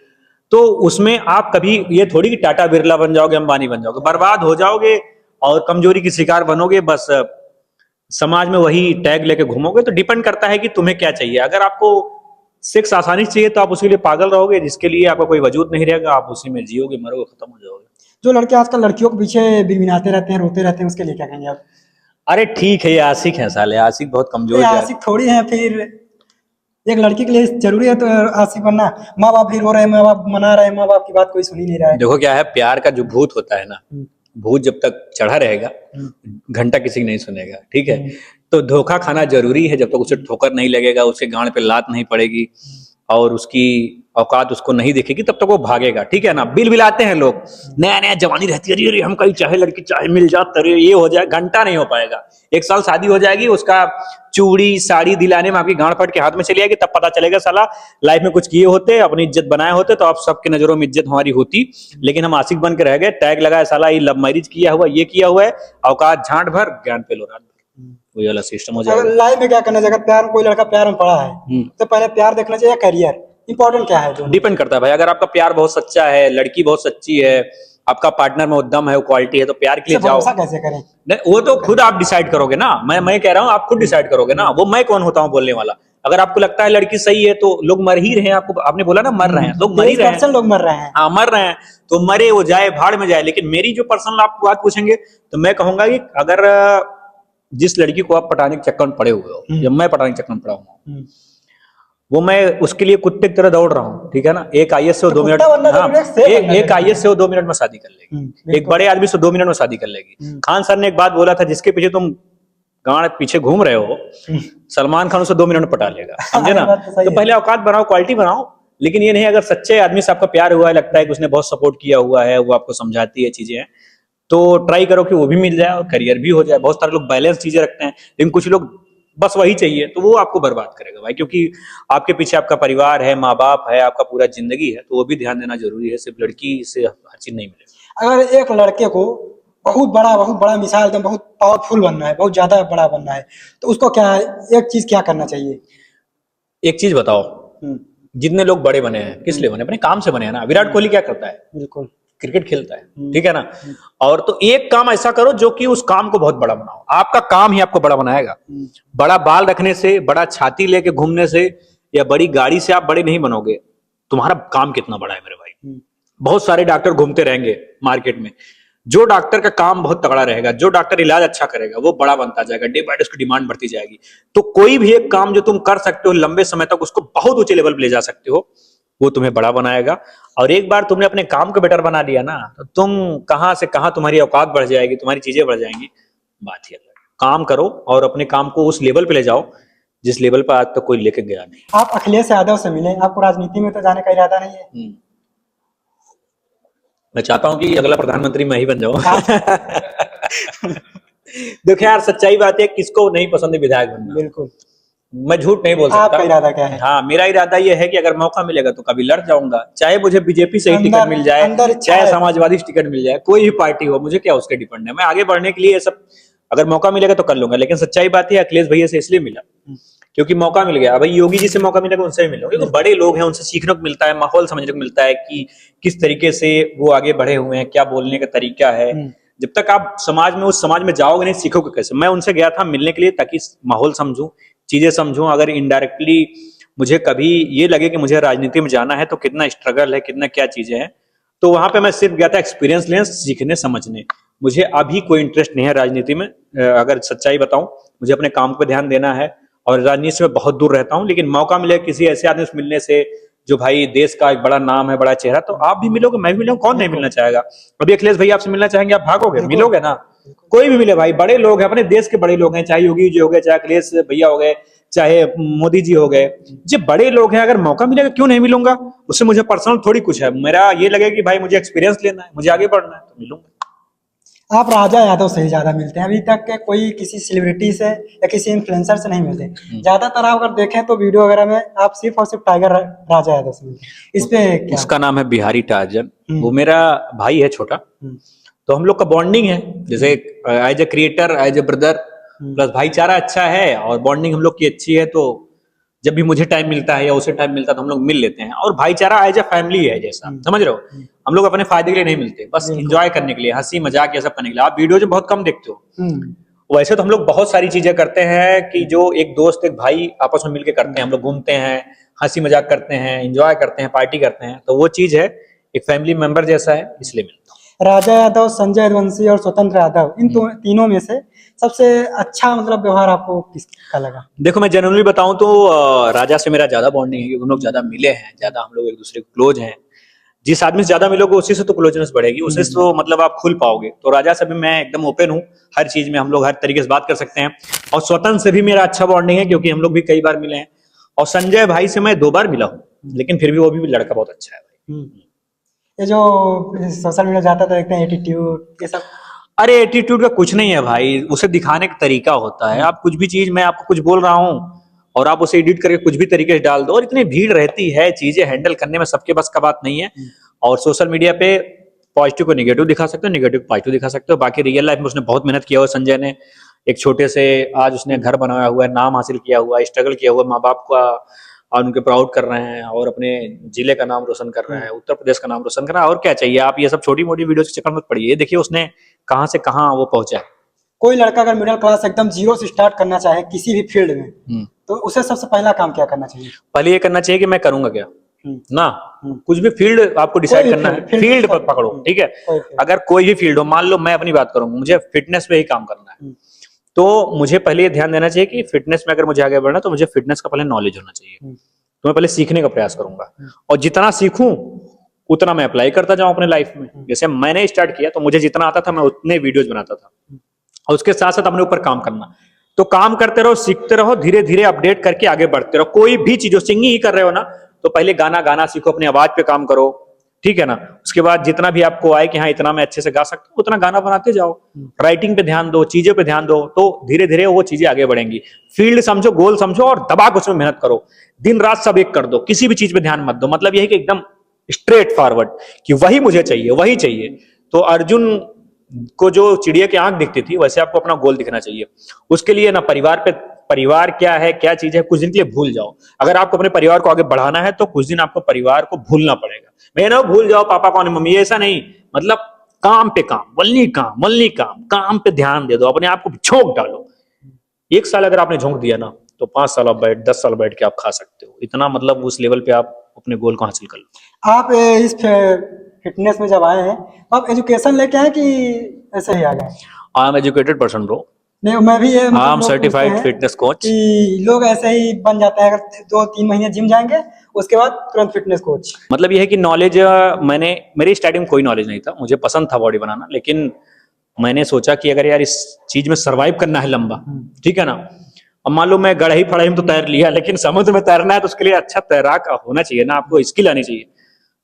तो उसमें आप कभी ये थोड़ी कि टाटा बिरला बन जाओगे, अंबानी बन जाओगे, बर्बाद हो जाओगे और कमजोरी की शिकार बनोगे, बस समाज में वही टैग लेके घूमोगे। तो डिपेंड करता है कि तुम्हें क्या चाहिए। अगर आपको सेक्स आसानी से चाहिए तो आप उसके लिए पागल रहोगे, जिसके लिए आपका कोई वजूद नहीं रहेगा, आप उसी में जियोगे, मरोगे, खत्म हो जाओगे। जो लड़के आजकल लड़कियों के पीछे बिनबिनाते रहते हैं, रोते रहते हैं, उसके लिए क्या कहेंगे आप? अरे ठीक है, ये आशिक है साले, आशिक बहुत कमजोर ये जात। आशिक थोड़ी है, फिर एक लड़की के लिए जरूरी है तो आशिक बनना? माँ बाप भी रो रहे हैं, माँ बाप मना रहे हैं, माँ बाप की बात कोई सुन ही नहीं रहा है। देखो क्या है, प्यार का जो भूत होता है ना, भूत जब तक चढ़ा रहेगा घंटा किसी की नहीं सुनेगा, ठीक है। तो धोखा खाना जरूरी है, जब तक उसे ठोकर नहीं लगेगा, उसके गांड पे लात नहीं पड़ेगी और उसकी औकात उसको नहीं दिखेगी, तब तक वो भागेगा, ठीक है ना। बिल बिलाते हैं लोग, नया नया जवानी रहती है, अरे अरे हम कहीं चाहे लड़की चाहे मिल जाते, अरे ये हो जाए, घंटा नहीं हो पाएगा। 1 साल शादी हो जाएगी, उसका चूड़ी साड़ी दिलाने में आपकी गांड फट के हाथ में चली आएगी, तब पता चलेगा साला लाइफ में कुछ किए होते, अपनी इज्जत बनाए होते, तो आप सबकी नजरों में इज्जत हमारी होती। लेकिन हम आशिक बन के रह गए, टैग लगाया, साला ये लव मैरिज किया हुआ, ये किया हुआ है, औकात झांट भर, ज्ञान पे लो रात भर, वही वाला सिस्टम हो अगर जाएगा। लाइफ में क्या करना चाहिए? अगर प्यार कोई लड़का प्यार में पड़ा है तो पहले प्यार देखना चाहिए, करियर इंपॉर्टेंट क्या है? जो डिपेंड करता है भाई, अगर आपका प्यार बहुत सच्चा है, लड़की बहुत सच्ची है, आपका पार्टनर में उद्यम है, वो क्वालिटी है, तो प्यार के लिए जाओ। भरोसा कैसे करें? नहीं, वो तो खुद आप डिसाइड करोगे ना, मैं कह रहा हूँ आप खुद डिसाइड करोगे ना, वो मैं कौन होता हूँ बोलने वाला। अगर आपको लगता है लड़की सही है तो लोग मर ही रहे हैं, आपको आपने बोला ना मर रहे हैं, लोग मर ही रहे हैं, 23% लोग मर रहे हैं। हाँ मर रहे हैं, तो मरे वो जाए भाड़ में जाए। लेकिन मेरी जो पर्सनल आप बात पूछेंगे तो मैं कहूंगा कि अगर जिस लड़की को आप पटाने के चक्कर में पड़े हुए हो, जब मैं पटाने के चक्कर में पड़ा हूँ, वो मैं उसके लिए कुत्ते की तरह दौड़ रहा हूँ, ठीक है ना। एक आईएएस से वो 2 मिनट, हाँ, एक आईएएस से वो 2 मिनट में शादी कर लेगी, एक बड़े आदमी से 2 मिनट में शादी कर लेगी। खान सर ने एक बात बोला था, जिसके पीछे तुम गांड पीछे घूम रहे हो, सलमान खान उसे 2 मिनट में पटा लेगा, समझे ना। तो पहले औकात बनाओ, क्वालिटी बनाओ। लेकिन ये नहीं, अगर सच्चे आदमी से आपका प्यार हुआ है, लगता है कि उसने बहुत सपोर्ट किया हुआ है, वो आपको समझाती है चीजें, तो ट्राई करो कि वो भी मिल जाए और करियर भी हो जाए। बहुत सारे लोग बैलेंस चीजें रखते हैं, लेकिन कुछ लोग बस वही चाहिए, तो वो आपको बर्बाद करेगा भाई, क्योंकि आपके पीछे आपका परिवार है, माँ बाप है, आपका पूरा जिंदगी है, तो वो भी ध्यान देना जरूरी है। सिर्फ लड़की से हर चीज नहीं मिलेगी। अगर एक लड़के को बहुत बड़ा मिसाल, एकदम बहुत पावरफुल बनना है, बहुत ज्यादा बड़ा बनना है, तो उसको क्या है, एक चीज क्या करना चाहिए? एक चीज बताओ, हम्म, जितने लोग बड़े बने हैं किस लिए बने? अपने काम से बने हैं ना। विराट कोहली क्या करता है? बिल्कुल। क्रिकेट खेलता है, ठीक है ना। और तो एक काम ऐसा करो जो कि उस काम को बहुत बड़ा बनाओ, आपका काम ही आपको बड़ा बनाएगा। बड़ा बाल रखने से, बड़ा छाती लेके घूमने से या बड़ी गाड़ी से आप बड़े नहीं बनोगे। तुम्हारा काम कितना बड़ा है मेरे भाई। बहुत सारे डॉक्टर घूमते रहेंगे मार्केट में, जो डॉक्टर का काम बहुत तगड़ा रहेगा, जो डॉक्टर इलाज अच्छा करेगा, वो बड़ा बनता जाएगा, डे बाय डे उसकी डिमांड बढ़ती जाएगी। तो कोई भी एक काम जो तुम कर सकते हो लंबे समय तक, उसको बहुत ऊंचे लेवल पर ले जा सकते हो, वो तुम्हें बड़ा बनाएगा। और एक बार तुमने अपने काम को बेटर बना लिया ना, तो तुम कहां से कहां तुम्हारी औकात बढ़ जाएगी, तुम्हारी चीजें बढ़ जाएंगी। बात ही अलग है। काम करो और अपने काम को उस लेवल पे ले जाओ जिस लेवल पर आज तक कोई लेके गया नहीं। आप अखिलेश यादव से मिले, आपको राजनीति में तो जाने का इरादा नहीं है? मैं चाहता हूं कि अगला प्रधानमंत्री मैं ही बन जाऊं। आप- देखो यार, सच्चाई बात है, किसको नहीं पसंद है विधायक बनना। बिल्कुल। मैं झूठ नहीं बोल सकता। आपका इरादा क्या है? हाँ, मेरा इरादा यह है कि अगर मौका मिलेगा तो कभी लड़ जाऊंगा, चाहे मुझे बीजेपी से ही टिकट अंदर मिल जाए, अंदर इच्छा चाहे है। समाजवादी से टिकट मिल जाए, कोई भी पार्टी हो, मुझे क्या उसके डिपेंड है। मैं आगे बढ़ने के लिए ये सब अगर मौका मिलेगा तो कर लूंगा। लेकिन सच्चाई बात है, अखिलेश भैया से इसलिए मिला क्योंकि मौका मिल गया। भाई योगी जी से मौका मिलेगा, उनसे भी मिलूंगा, क्योंकि बड़े लोग हैं, उनसे सीखने को मिलता है, माहौल समझने को मिलता है कि किस तरीके से वो आगे बढ़े हुए हैं, क्या बोलने का तरीका है। जब तक आप समाज में, उस समाज में जाओगे नहीं, सीखोगे कैसे। मैं उनसे गया था मिलने के लिए ताकि माहौल समझूं, चीजें समझूं। अगर इनडायरेक्टली मुझे कभी ये लगे कि मुझे राजनीति में जाना है तो कितना स्ट्रगल है, कितना क्या चीजें हैं, तो वहां पे मैं सिर्फ गया था एक्सपीरियंस लेने, सीखने, समझने। मुझे अभी कोई इंटरेस्ट नहीं है राजनीति में। अगर सच्चाई बताऊं, मुझे अपने काम पे ध्यान देना है और राजनीति से मैं बहुत दूर रहता हूं। लेकिन मौका मिले किसी ऐसे आदमी से मिलने से जो भाई देश का एक बड़ा नाम है, बड़ा चेहरा, तो आप भी मिलोगे, मैं भी मिलूंगा, कौन नहीं मिलना चाहेगा। अभी अखिलेश भैया आपसे मिलना चाहेंगे, आप भागोगे? मिलोगे ना। कोई भी मिले भाई, बड़े लोग हैं, अपने देश के बड़े लोग हैं, चाहे योगी जी हो गए, चाहे अखिलेश भैया हो गए, चाहे मोदी जी हो गए, जो बड़े लोग हैं, अगर मौका मिलेगा क्यों नहीं मिलूंगा। उससे मुझे पर्सनल थोड़ी कुछ है, मेरा ये लगे कि भाई मुझे एक्सपीरियंस लेना है, मुझे आगे बढ़ना है, तो मिलूंगा। आप राजा यादव से ही ज्यादा मिलते हैं, अभी तक के कोई किसी सेलिब्रिटी से या किसी इन्फ्लुएंसर से नहीं मिलते। ज्यादातर आप अगर देखें तो वीडियो वगैरह में आप सिर्फ और सिर्फ टाइगर राजा यादव से मिलते हैं, इस पे क्या? उसका नाम है बिहारी टार्जन। वो मेरा भाई है छोटा, तो हम लोग का बॉन्डिंग है जैसे as a creator, as a brother, plus भाईचारा अच्छा है और बॉन्डिंग हम लोग की अच्छी है। तो जब भी मुझे टाइम मिलता है या उसे टाइम मिलता है तो हम लोग मिल लेते हैं। और भाईचारा एज ए फैमिली है, जैसा समझ रहे हो। हम लोग अपने फायदे के लिए नहीं मिलते, बस इंजॉय करने के लिए, हंसी मजाक ये सब करने के लिए। आप वीडियो जो बहुत कम देखते हो, वैसे तो हम लोग बहुत सारी चीजें करते हैं कि जो एक दोस्त एक भाई आपस में मिलकर करते हैं। हम लोग घूमते हैं, हंसी मजाक करते हैं, एंजॉय करते हैं, पार्टी करते हैं, तो वो चीज है, एक फैमिली मेंबर जैसा है, इसलिए मिलता हूँ। राजा यादव, संजय यदुवंशी और स्वतंत्र यादव, इन तीनों में से सबसे अच्छा मतलब व्यवहार आपको किसका लगा? देखो, मैं जनरली बताऊं तो राजा से मेरा ज्यादा बॉन्डिंग है, क्योंकि हम लोग ज्यादा मिले हैं, ज्यादा हम लोग एक दूसरे को क्लोज हैं। जिस आदमी से ज्यादा मिलोगे उसी से तो क्लोजनेस बढ़ेगी, उसी से तो मतलब आप खुल पाओगे। तो राजा से भी मैं एकदम ओपन हूँ, हर चीज में हम लोग हर तरीके से बात कर सकते हैं। और स्वतंत्र से भी मेरा अच्छा बॉन्डिंग है, क्योंकि हम लोग भी कई बार मिले हैं। और संजय भाई से मैं 2 बार मिला हूँ, लेकिन फिर भी वो भी लड़का बहुत अच्छा है भाई। ये जो सोशल मीडिया जाता था, देखते हैं एटीट्यूड, ये सब। अरे एटीट्यूड का कुछ नहीं है भाई, उसे दिखाने का तरीका होता है। आप कुछ भी चीज, मैं आपको कुछ बोल रहा हूँ और आप उसे एडिट करके कुछ भी तरीके से डाल दो, और इतनी भीड़ रहती है, चीजें हैंडल करने में सबके बस का बात नहीं है। और सोशल मीडिया पे पॉजिटिव को नेगेटिव दिखा सकते हो, नेगेटिव को पॉजिटिव दिखा सकते हो। बाकी रियल लाइफ में उसने बहुत मेहनत किया हुआ संजय ने। एक छोटे से आज उसने घर बनाया हुआ है, नाम हासिल किया हुआ है, स्ट्रगल किया हुआ, माँ बाप का और उनके प्राउड कर रहे हैं, और अपने जिले का नाम रोशन कर रहे हैं, उत्तर प्रदेश का नाम रोशन कर रहा है। और क्या चाहिए। आप ये सब छोटी मोटी वीडियो के चक्कर मत पड़िए, देखिए उसने कहां से कहां वो पहुंचा है। कोई लड़का अगर मिडिल क्लास एकदम जीरो से स्टार्ट करना चाहे किसी भी फील्ड में, तो उसे सबसे पहला काम क्या करना चाहिए? पहले ये करना चाहिए कि मैं करूंगा क्या ना। कुछ भी फील्ड आपको डिसाइड करना है, फील्ड पर पकड़ो, ठीक है। अगर कोई भी फील्ड हो, मान लो मैं अपनी बात करूं, मुझे फिटनेस पे ही काम करना है, तो मुझे पहले ये ध्यान देना चाहिए कि फिटनेस में अगर मुझे आगे बढ़ना, तो मुझे फिटनेस का पहले नॉलेज होना चाहिए। तो मैं पहले सीखने का प्रयास करूंगा, और जितना सीखूं उतना मैं अप्लाई करता जाऊं अपने लाइफ में। जैसे मैंने स्टार्ट किया तो मुझे जितना आता था मैं उतने वीडियोज बनाता था, और उसके साथ साथ अपने ऊपर काम करना। तो काम करते रहो, सीखते रहो, धीरे धीरे अपडेट करके आगे बढ़ते रहो। कोई भी चीज हो, सिंगिंग ही कर रहे हो ना, तो पहले गाना सीखो, अपनी आवाज पे काम करो, ठीक है ना। उसके बाद जितना भी आपको आए कि हाँ इतना मैं अच्छे से गा सकता हूँ, उतना गाना बनाते जाओ। राइटिंग पे ध्यान दो, चीजों पे ध्यान दो, तो धीरे धीरे वो चीजें आगे बढ़ेंगी। फील्ड समझो, गोल समझो, और दबा के उसमें मेहनत करो, दिन रात सब एक कर दो, किसी भी चीज पे ध्यान मत दो। मतलब यह है कि एकदम स्ट्रेट फॉरवर्ड कि वही मुझे चाहिए, वही चाहिए। तो अर्जुन को जो चिड़िया की आंख दिखती थी वैसे आपको अपना गोल दिखना चाहिए। उसके लिए ना परिवार क्या है, क्या चीज है, कुछ दिन के लिए भूल जाओ। अगर आपको अपने परिवार को आगे बढ़ाना है तो कुछ दिन आपको परिवार को भूलना पड़ेगा। मैं ना भूल जाओ पापा कौन है मम्मी, ऐसा नहीं। मतलब काम पे काम, वल्ली काम पे ध्यान दे दो, अपने आप को झोंक डालो। 1 साल अगर आपने झोंक दिया ना तो 5 साल आप बैठ 10 साल बैठ के आप खा सकते हो। इतना मतलब उस लेवल पे आप अपने गोल को हासिल कर लो। आप इस फिटनेस में जब आए हैं तो आप एजुकेशन लेके आए कि ऐसे ही आ गए? I am educated person bro. नहीं, मैं भी ये आई मतलब एम लोग सर्टिफाइड पूछते हैं फिटनेस कोच। कि लोग ऐसे ही बन जाते हैं, अगर 2-3 महीने जिम जाएंगे उसके बाद तुरंत फिटनेस कोच। मतलब यह है कि नॉलेज मैंने मेरी स्टार्टिंग में कोई नॉलेज नहीं था, मुझे पसंद था बॉडी बनाना, लेकिन मैंने सोचा कि अगर यार इस चीज में सरवाइव करना है लंबा, ठीक है ना। अब मान लो मैं गड़ही फड़ही में तो तैर लिया, लेकिन समुद्र में तैरना है तो उसके लिए अच्छा तैराक होना चाहिए ना, आपको स्किल आनी चाहिए।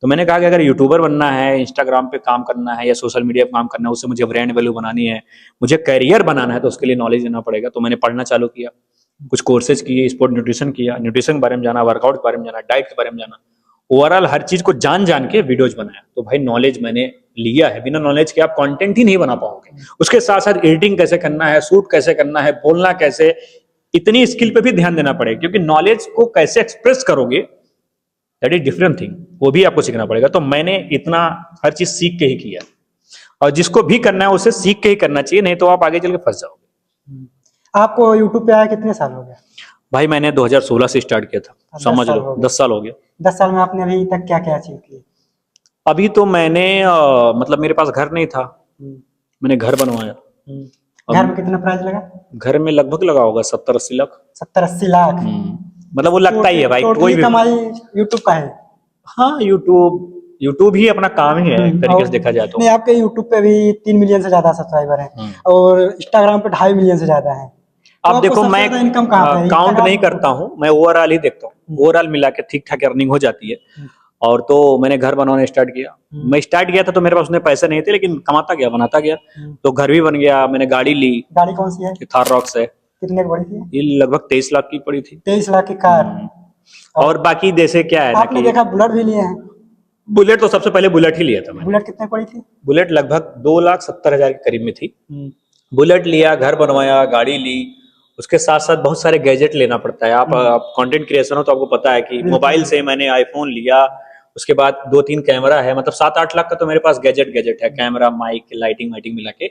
तो मैंने कहा कि अगर यूट्यूबर बनना है, इंस्टाग्राम पे काम करना है या सोशल मीडिया पे काम करना है, उससे मुझे ब्रांड वैल्यू बनानी है, मुझे करियर बनाना है, तो उसके लिए नॉलेज लेना पड़ेगा। तो मैंने पढ़ना चालू किया, कुछ कोर्सेज किए, स्पोर्ट न्यूट्रिशन किया, न्यूट्रिशन के बारे में जाना, वर्कआउट के बारे में जाना, डाइट के बारे में जाना, ओवरऑल हर चीज को जान जान के वीडियोज बनाया। तो भाई नॉलेज मैंने लिया है, बिना नॉलेज के आप कंटेंट ही नहीं बना पाओगे। उसके साथ साथ एडिटिंग कैसे करना है, शूट कैसे करना है, बोलना कैसे, इतनी स्किल पे भी ध्यान देना पड़ेगा, क्योंकि नॉलेज को कैसे एक्सप्रेस करोगे दैट इज डिफरेंट थिंग, वो भी आपको सीखना पड़ेगा। तो मैंने इतना हर चीज सीख के ही किया, और जिसको भी करना है उसे सीख के ही करना चाहिए, नहीं तो आप आगे चल के फंस जाओगे। आपको यूट्यूब पे आया कितने साल हो गए? भाई मैंने 2016 से स्टार्ट किया था, 10 समझ साल लो हो गए। 10 साल हो गया। 10 साल में आपने अभी तक क्या क्या अचीव किया? अभी तो मैंने मतलब मेरे पास घर नहीं था, मैंने घर बनवाया। घर में कितना प्राइस लगा? घर में लगभग लगा होगा 70-80 लाख। 70-80 लाख? मतलब वो लगता ही है भाई, कोई टोटली भी। कमाई यूट्यूब का है? हाँ, यूट्यूब ही अपना काम ही है एक तरीके से देखा जाए तो। नहीं, आपके यूट्यूब पे भी 3 मिलियन से ज्यादा सब्सक्राइबर हैं और इंस्टाग्राम पे 2.5 मिलियन से ज्यादा है। तो अब आपको देखो सबसे मैं ज्यादा इनकम कहाँ पे है? काउंट Instagram नहीं पे? करता हूँ, मैं ओवरऑल ही देखता हूँ। ओवरऑल मिला के ठीक ठाक अर्निंग हो जाती है। और तो मैंने घर बनवाना स्टार्ट किया। मैं स्टार्ट किया था तो मेरे पास उतने पैसे नहीं थे, लेकिन कमाता गया, बनाता गया, तो घर भी बन गया। मैंने गाड़ी ली, गाड़ी कौन सी है? थार रॉक्स है। कितने की पड़ी थी? ये लगभग 23 लाख की पड़ी थी। 23 लाख की कार? और बाकी जैसे क्या है ना आपने कि देखा बुलेट भी लिए हैं? बुलेट तो सबसे पहले बुलेट ही लिया था मैंने। बुलेट कितने की पड़ी थी? बुलेट लगभग 2,70,000 के करीब में थी। बुलेट लिया, घर बनवाया, गाड़ी ली। उसके साथ साथ बहुत सारे गैजेट लेना पड़ता है। आप कंटेंट क्रिएशन हो तो आपको पता है कि मोबाइल से मैंने आईफोन लिया, उसके बाद 2-3 कैमरा है, मतलब 7-8 लाख का तो मेरे पास गैजेट है, कैमरा, माइक, लाइटिंग मिला के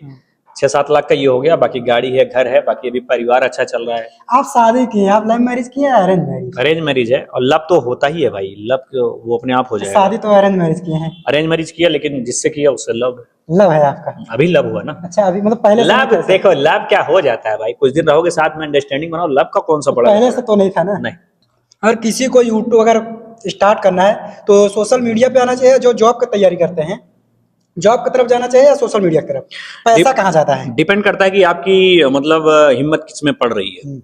6-7 लाख का ये हो गया। बाकी गाड़ी है, घर है, बाकी अभी परिवार अच्छा चल रहा है। आप शादी किए, आप लव मैरिज किए या अरेंज मैरिज? अरेंज मैरिज है, और लव तो होता ही है भाई, लव वो अपने आप हो जाएगा। शादी तो अरेंज मैरिज किए हैं? अरेंज मैरिज किया, लेकिन जिससे किया उससे लव लव है आपका? अभी लव हुआ ना। अच्छा, अभी मतलब पहले से नहीं लव था? देखो, लव क्या हो जाता है भाई, कुछ दिन रहोगे साथ में, अंडरस्टैंडिंग बनाओ, लव का कौन सा बड़ा पहले से तो नहीं था ना? नहीं। अगर किसी को यूट्यूब अगर स्टार्ट करना है तो सोशल मीडिया पे आना चाहिए, जो जॉब की तैयारी करते हैं जॉब की तरफ जाना चाहिए या सोशल मीडिया की तरफ? पैसा कहाँ जाता है? डिपेंड करता है कि आपकी मतलब हिम्मत किस में पड़ रही है।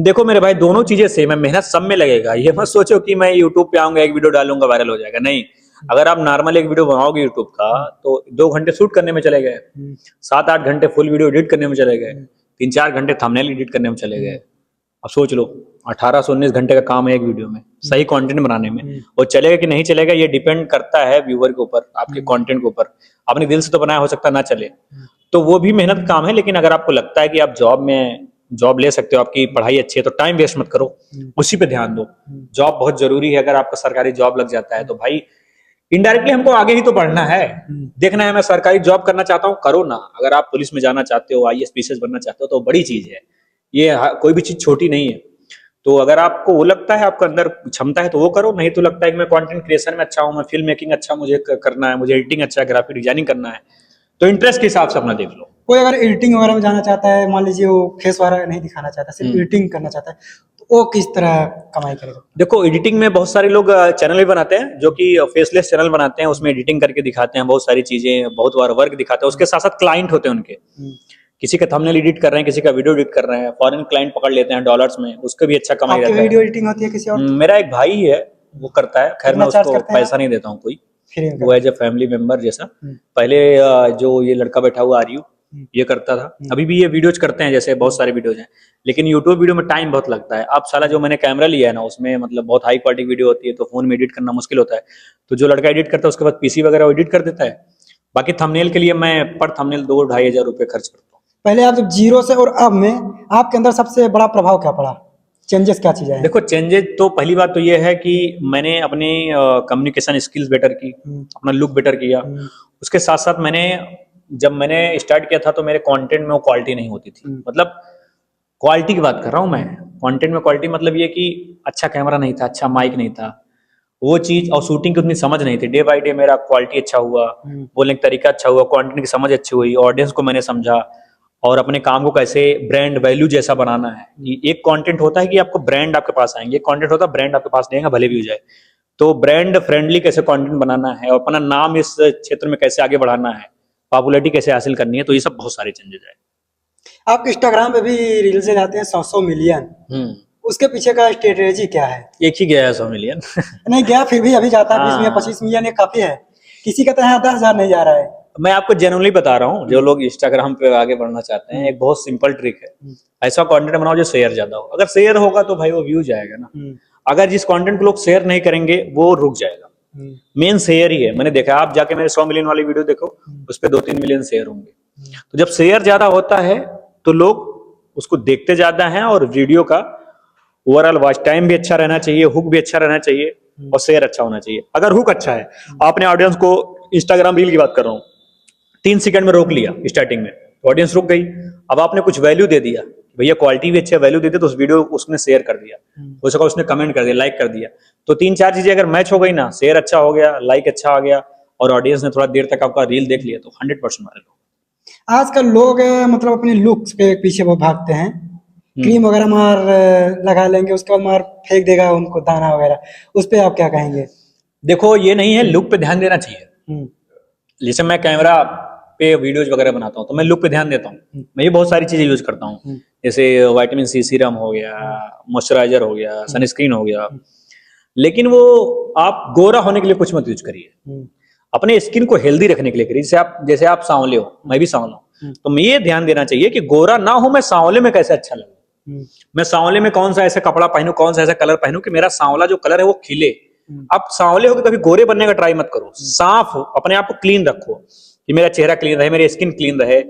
देखो मेरे भाई, दोनों चीजें सेम है, मेहनत सब में लगेगा। ये मत सोचो कि मैं यूट्यूब पे आऊंगा, एक वीडियो डालूंगा, वायरल हो जाएगा। नहीं, अगर आप नॉर्मल एक वीडियो बनाओगे यूट्यूब का तो 2 घंटे शूट करने में चले गए, 7-8 घंटे फुल वीडियो एडिट करने में चले गए, 3-4 घंटे थंबनेल एडिट करने में चले गए। अब सोच लो, 18 से 19 घंटे का काम है एक वीडियो में, सही कंटेंट बनाने में। और चलेगा कि नहीं चलेगा ये डिपेंड करता है व्यूअर के ऊपर, आपके कंटेंट के ऊपर। आपने दिल से तो बनाया, हो सकता ना चले, तो वो भी मेहनत काम है। लेकिन अगर आपको लगता है कि आप जॉब ले सकते हो, आपकी पढ़ाई अच्छी है, तो टाइम वेस्ट मत करो, उसी पे ध्यान दो। जॉब बहुत जरूरी है। अगर आपका सरकारी जॉब लग जाता है तो भाई इनडायरेक्टली हमको आगे ही तो बढ़ना है। देखना है मैं सरकारी जॉब करना चाहता हूँ, करो ना। अगर आप पुलिस में जाना चाहते हो, IAS PCS बनना चाहते हो, तो बड़ी चीज है ये, कोई भी चीज छोटी नहीं है। तो अगर आपको वो लगता है, आपके अंदर क्षमता है, तो वो करो। नहीं तो लगता है कि मैं कंटेंट क्रिएशन में अच्छा हूँ, मैं फिल्म मेकिंग अच्छा मुझे करना है, मुझे एडिटिंग अच्छा है, ग्राफिक डिजाइनिंग करना है, तो इंटरेस्ट के हिसाब से अपना देख लो। कोई अगर एडिटिंग वगैरह में जाना चाहता है, मान लीजिए वो फेस वगैरह नहीं दिखाना चाहता, सिर्फ एडिटिंग करना चाहता है, तो वो किस तरह कमाई करेगा? देखो, एडिटिंग में बहुत सारे लोग चैनल भी बनाते हैं जो कि फेसलेस चैनल बनाते हैं, उसमें एडिटिंग करके दिखाते हैं बहुत सारी चीजें, बहुत बार वर्क दिखाते हैं। उसके साथ साथ क्लाइंट होते हैं उनके, किसी का थंबनेल एडिट कर रहे हैं, किसी का वीडियो एडिट कर रहे हैं, फॉरेन क्लाइंट पकड़ लेते हैं डॉलर्स में, उसके भी अच्छा कमाई आपकी रहता वीडियो है। एडिटिंग होती है किसी और? मेरा एक भाई है, वो करता है। खैर, कितना मैं चार्ज उसको करते हैं पैसा नहीं देता हूँ कोई, फ्री में? वो एज ए फैमिली मेंबर जैसा। पहले जो ये लड़का बैठा हुआ आर्यू, ये करता था, अभी भी ये वीडियोज करते हैं, जैसे बहुत सारे वीडियोज हैं। लेकिन यूट्यूब वीडियो में टाइम बहुत लगता है। अब साला जो मैंने कैमरा लिया है ना, उसमें मतलब बहुत हाई क्वालिटी वीडियो होती है, तो फोन में एडिट करना मुश्किल होता है। तो जो लड़का एडिट करता है उसके बाद PC वगैरह एडिट कर देता है, बाकी थंबनेल के लिए मैं पर थंबनेल 2-2,500 रुपये खर्च करता हूँ। पहले आप जब जीरो से और अब में आपके अंदर सबसे बड़ा प्रभाव क्या पड़ा, चेंजेस क्या चीजें हैं? देखो चेंजेस तो पहली बात तो ये है कि मैंने अपने कम्युनिकेशन स्किल्स बेटर की, अपना लुक बेटर किया। उसके साथ साथ जब मैंने स्टार्ट किया था तो मेरे कंटेंट में वो क्वालिटी नहीं होती थी। मतलब क्वालिटी की बात कर रहा हूँ मैं, कंटेंट में क्वालिटी मतलब ये कि अच्छा कैमरा नहीं था, अच्छा माइक नहीं था, वो चीज, और शूटिंग की उतनी समझ नहीं थी। डे बाय डे मेरा क्वालिटी अच्छा हुआ, बोलने का तरीका अच्छा हुआ, कंटेंट की समझ अच्छी हुई, ऑडियंस को मैंने समझा, और अपने काम को कैसे ब्रांड वैल्यू जैसा बनाना है। कि एक कंटेंट होता है कि आपको ब्रांड आपके पास आएंगे, एक कंटेंट होता है ब्रांड आपके पास नहीं आएगा भले भी हो जाए। तो ब्रांड फ्रेंडली कैसे कंटेंट बनाना है, और अपना नाम इस क्षेत्र में कैसे आगे बढ़ाना है, पॉपुलैरिटी कैसे हासिल करनी है, तो ये सब बहुत सारे चेंजेस है। आप इंस्टाग्राम पे भी रील्स जाते हैं 100 मिलियन, उसके पीछे का स्ट्रेटेजी क्या है? एक ही गया है 100 मिलियन। नहीं गया, फिर भी अभी जाता है 20 मिलियन हाँ। 25 मिलियन, ये काफी है। किसी का तो यहाँ 10,000 नहीं जा रहा है। मैं आपको जेन्युइनली बता रहा हूँ, जो लोग इंस्टाग्राम पे आगे बढ़ना चाहते हैं, एक बहुत सिंपल ट्रिक है। ऐसा कंटेंट बनाओ जो शेयर ज्यादा हो। अगर शेयर होगा तो भाई वो व्यू जाएगा ना। अगर जिस कंटेंट को लोग शेयर नहीं करेंगे वो रुक जाएगा। मेन शेयर ही है। मैंने देखा, आप जाके मेरे 100 मिलियन वाली वीडियो देखो, उस पर 2-3 मिलियन शेयर होंगे। तो जब शेयर ज्यादा होता है तो लोग उसको देखते ज्यादा हैं, और वीडियो का ओवरऑल वॉच टाइम भी अच्छा रहना चाहिए, हुक भी अच्छा रहना चाहिए, और शेयर अच्छा होना चाहिए। अगर हुक अच्छा है, आपने ऑडियंस को, इंस्टाग्राम रील की बात कर रहा हूँ, 3 सेकंड में रोक लिया स्टार्टिंग में, तो ऑडियंस रुक गई। अब आपने कुछ वैल्यू दे दिया, भैया क्वालिटी भी अच्छी है, वैल्यू दे दी, तो उस वीडियो उसने शेयर कर दिया, हो सका उसने कमेंट कर दिया, लाइक कर दिया, तो 3-4 चीजें अगर मैच हो गई ना, शेयर अच्छा हो गया, लाइक अच्छा आ गया, और ऑडियंस ने थोड़ा देर तक आपका रील देख लिया, तो 100% वायरल हो। आजकल लोग मतलब अपने लुक्स पे पीछे वो भागते हैं, क्रीम वगैरह मार लगा लेंगे, उसके बाद मार फेंक देगा उनको दाना वगैरह, उस पे आप क्या कहेंगे? देखो ये नहीं है, लुक पे ध्यान देना चाहिए। जैसे मैं कैमरा पे वीडियोज वगैरह बनाता हूँ तो मैं लुक पे ध्यान देता हूँ। मैं ये बहुत सारी चीजें यूज करता हूँ, जैसे विटामिन सी सीरम हो गया, मॉइस्चराइजर हो गया, सनस्क्रीन हो गया। लेकिन वो आप गोरा होने के लिए कुछ मत यूज करिए, अपने स्किन को हेल्दी रखने के लिए करिए। जैसे आप सांवले हो, मैं भी सांवला हूँ, तो मैं ये ध्यान देना चाहिए कि गोरा ना हो, मैं सांवले में कैसे अच्छा लगूं, मैं सांवले में कौन सा ऐसा कपड़ा पहनूं, कौन सा ऐसा कलर पहनूं कि मेरा सांवला जो कलर है वो खिले। आप सांवले होकर कभी गोरे बनने का ट्राई मत करो, साफ हो, अपने आप को क्लीन रखो कि मेरा चेहरा क्लीन रहे, मेरी स्किन क्लीन रहे।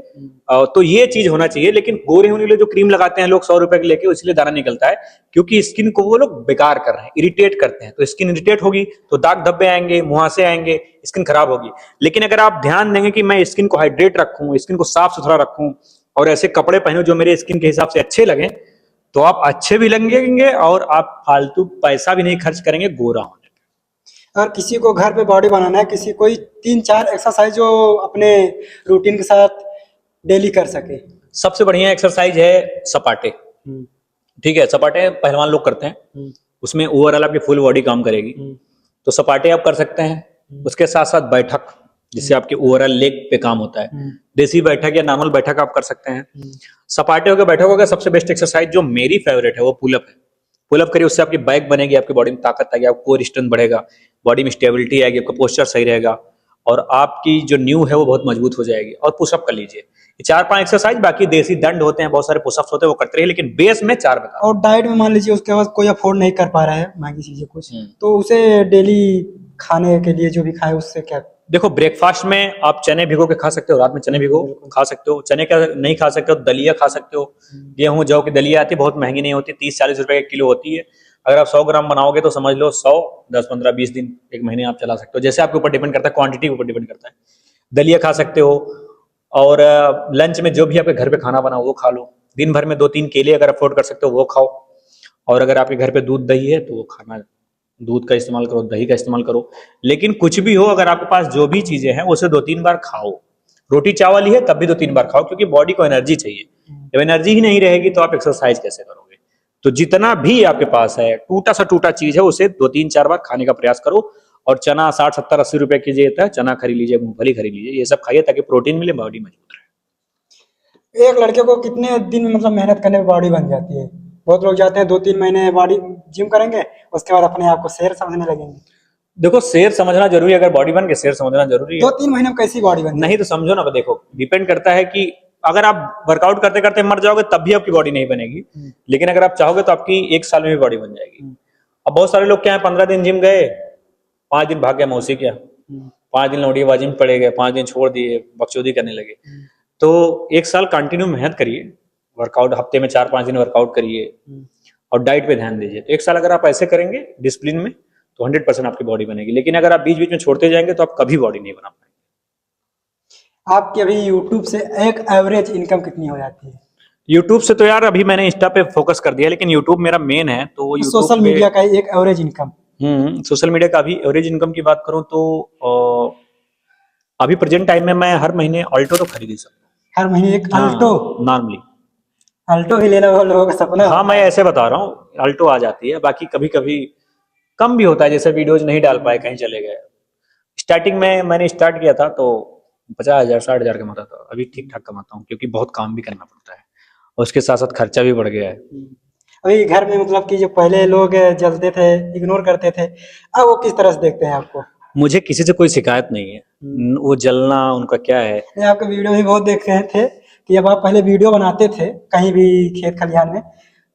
तो ये चीज होना चाहिए। लेकिन गोरे होने के लिए जो क्रीम लगाते हैं लोग 100 रुपए के लेके, इसलिए दाना निकलता है, क्योंकि स्किन को वो लोग बेकार कर रहे हैं, इरिटेट करते हैं। तो स्किन इरिटेट होगी तो दाग धब्बे आएंगे, मुहासे आएंगे, स्किन खराब होगी। लेकिन अगर आप ध्यान देंगे कि मैं स्किन को हाइड्रेट रखूं, स्किन को साफ सुथरा रखूं, और ऐसे कपड़े पहनूं जो मेरे स्किन के हिसाब से अच्छे लगे, तो आप अच्छे भी लगेंगे, और आप फालतू पैसा भी नहीं खर्च करेंगे गोरा होने। अगर किसी को घर पे बॉडी बनाना है, किसी कोई 3-4 एक्सरसाइज जो अपने रूटीन के साथ डेली कर सके। सबसे बढ़िया एक्सरसाइज है सपाटे। ठीक है, सपाटे पहलवान लोग करते हैं, उसमें ओवरऑल आपकी फुल बॉडी काम करेगी, तो सपाटे आप कर सकते हैं। उसके साथ साथ बैठक, जिससे आपके ओवरऑल लेग पे काम होता है, देसी बैठक या नॉर्मल बैठक आप कर सकते हैं। सपाटे होकर बैठक होगा। सबसे बेस्ट एक्सरसाइज जो मेरी फेवरेट है वो पुलअप है। पुलअप करिए, उससे आपकी बैक बनेगी, आपकी बॉडी में ताकत आएगी, आपको कोर स्ट्रेंथ बढ़ेगा, बॉडी में स्टेबिलिटी आएगी, आपका पोस्चर सही रहेगा, और आपकी जो न्यू है वो बहुत मजबूत हो जाएगी। और पुशअप कर लीजिए, 4-5 एक्सरसाइज। बाकी देसी दंड होते हैं, बहुत सारे पुशअप्स होते हैं, वो करते रहिए, लेकिन बेस में 4 बता। और डाइट में मान लीजिए उसके बाद कोई अफोर्ड नहीं कर पा रहा है महंगी चीजें कुछ, तो उसे डेली खाने के लिए जो भी खाए उससे क्या? देखो, ब्रेकफास्ट में आप चने भिगो के खा सकते हो, रात में चने भिगो खा सकते हो। चने का नहीं खा सकते हो, दलिया खा सकते हो। गेहूं जौ की दलिया आती है, बहुत महंगी नहीं होती, 30-40 रुपए 1 किलो होती है। अगर आप 100 ग्राम बनाओगे तो समझ लो 100, 10-15-20 दिन, 1 महीने आप चला सकते हो। जैसे आपके ऊपर डिपेंड करता है, क्वांटिटी के ऊपर डिपेंड करता है। दलिया खा सकते हो, और लंच में जो भी आपके घर पे खाना बना वो खा लो। दिन भर में 2-3 केले अगर अफोर्ड कर सकते हो वो खाओ। और अगर आपके घर पे दूध दही है तो वो खाना, दूध का इस्तेमाल करो, दही का इस्तेमाल करो। लेकिन कुछ भी हो, अगर आपके पास जो भी चीजें हैं उसे 2-3 बार खाओ। रोटी चावल ही है तब भी 2-3 बार खाओ, क्योंकि बॉडी को एनर्जी चाहिए। जब एनर्जी ही नहीं रहेगी तो आप एक्सरसाइज कैसे करोगे? तो जितना भी आपके पास है, टूटा सा टूटा चीज है, उसे 2-3-4 बार खाने का प्रयास करो। और चना 60-70-80 रुपए की देता है, चना खरीद लीजिए, मूंगफली खरीद लीजिए, ये सब खाइए ताकि प्रोटीन मिले, बॉडी मजबूत रहे। एक लड़के को कितने दिन में मतलब मेहनत करने में बॉडी बन जाती है? बहुत लोग जाते हैं 2-3 महीने बॉडी जिम करेंगे, उसके बाद अपने आप को शेर समझने लगेंगे। देखो, शेर समझना जरूरी है। अगर बॉडी बन के शेर समझना जरूरी है। 2-3 महीने में कैसी बॉडी बन नहीं तो समझो ना, देखो डिपेंड करता है कि अगर आप वर्कआउट करते करते मर जाओगे तब भी आपकी बॉडी नहीं बनेगी, लेकिन अगर आप चाहोगे तो आपकी 1 साल में भी बॉडी बन जाएगी। अब बहुत सारे लोग क्या है, 15 दिन जिम गए, 5 दिन भाग गया, मौसी क्या, 5 दिन लौंडियाबाजी में पड़े गए, 5 दिन छोड़ दिए, बकचोदी करने लगे। तो 1 साल कंटिन्यू मेहनत करिए, वर्कआउट हफ्ते में 4-5 दिन वर्कआउट करिए और डाइट पे ध्यान दीजिए। तो 1 साल अगर आप ऐसे करेंगे डिसिप्लिन में तो 100% आपकी बॉडी बनेगी। लेकिन अगर आप बीच बीच में छोड़ते जाएंगे तो आप कभी बॉडी नहीं बना पाएंगे। आपकी अभी यूट्यूब से एक एवरेज इनकम कितनी हो जाती है? यूट्यूब से तो यार अभी मैंने इंस्टा पे फोकस कर दिया, लेकिन यूट्यूब मेरा मेन है तो यूट्यूब सोशल मीडिया का एक एवरेज इनकम। सोशल मीडिया का अभी एवरेज इनकम की बात करूं तो अभी प्रेजेंट टाइम में मैं हर महीने अल्टो तो खरीद ही सकता हर महीने एक हूं। अल्टो? नॉर्मली अल्टो भी लेना वो लोगों का सपना हाँ, होता मैं ऐसे बता रहा हूँ, अल्टो आ जाती है। बाकी कभी कभी कम भी होता है, जैसे वीडियोज नहीं डाल पाए, कहीं चले गए। स्टार्टिंग में मैंने स्टार्ट किया था तो 50,000 60,000 कमाता था। अभी ठीक ठाक कमाता हूँ क्योंकि बहुत काम भी करना पड़ता है और उसके साथ साथ खर्चा भी बढ़ गया है। अभी घर में मतलब कि जो पहले लोग जलते थे, इग्नोर करते थे, अब वो किस तरह से देखते हैं आपको? मुझे किसी से कोई शिकायत नहीं है, वो जलना उनका क्या है। मैं आपके वीडियो भी बहुत देख रहे थे कि जब आप पहले वीडियो बनाते थे कहीं भी खेत खलिहान में,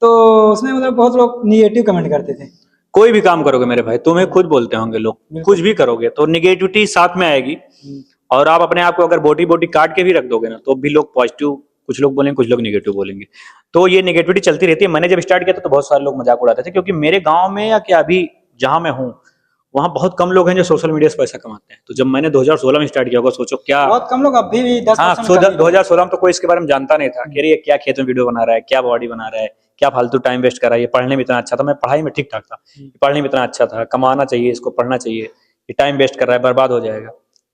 तो उसमें मतलब बहुत लोग निगेटिव कमेंट करते थे। कोई भी काम करोगे मेरे भाई, तुम्हें खुद बोलते होंगे लोग, कुछ भी करोगे तो निगेटिविटी साथ में आएगी। और आप अपने आप को अगर बोटी बोटी काट के भी रख दोगे ना तो भी लोग पॉजिटिव, कुछ लोग बोलेंगे, कुछ लोग निगेटिव बोलेंगे। तो ये निगेटिविटी चलती रहती है। मैंने जब स्टार्ट किया था तो बहुत सारे लोग मजाक उड़ाते थे, क्योंकि मेरे गांव में या क्या अभी जहां मैं हूँ वहां बहुत कम लोग हैं जो सोशल मीडिया से पैसा कमाते हैं। तो जब मैंने 2016 में स्टार्ट किया होगा, सोचो क्या। बहुत कम लोग अभी भी 10% हाँ, 2016 में तो कोई इसके बारे में जानता नहीं था कि अरे ये क्या खेत में वीडियो बना रहा है, क्या बॉडी बना रहा है, क्या फालतू टाइम वेस्ट कर रहा है। ये पढ़ने में इतना अच्छा था, मैं पढ़ाई में ठीक ठाक था, पढ़ने में इतना अच्छा था, कमाना चाहिए, इसको पढ़ना चाहिए, ये टाइम वेस्ट कर रहा है, बर्बाद हो जाएगा।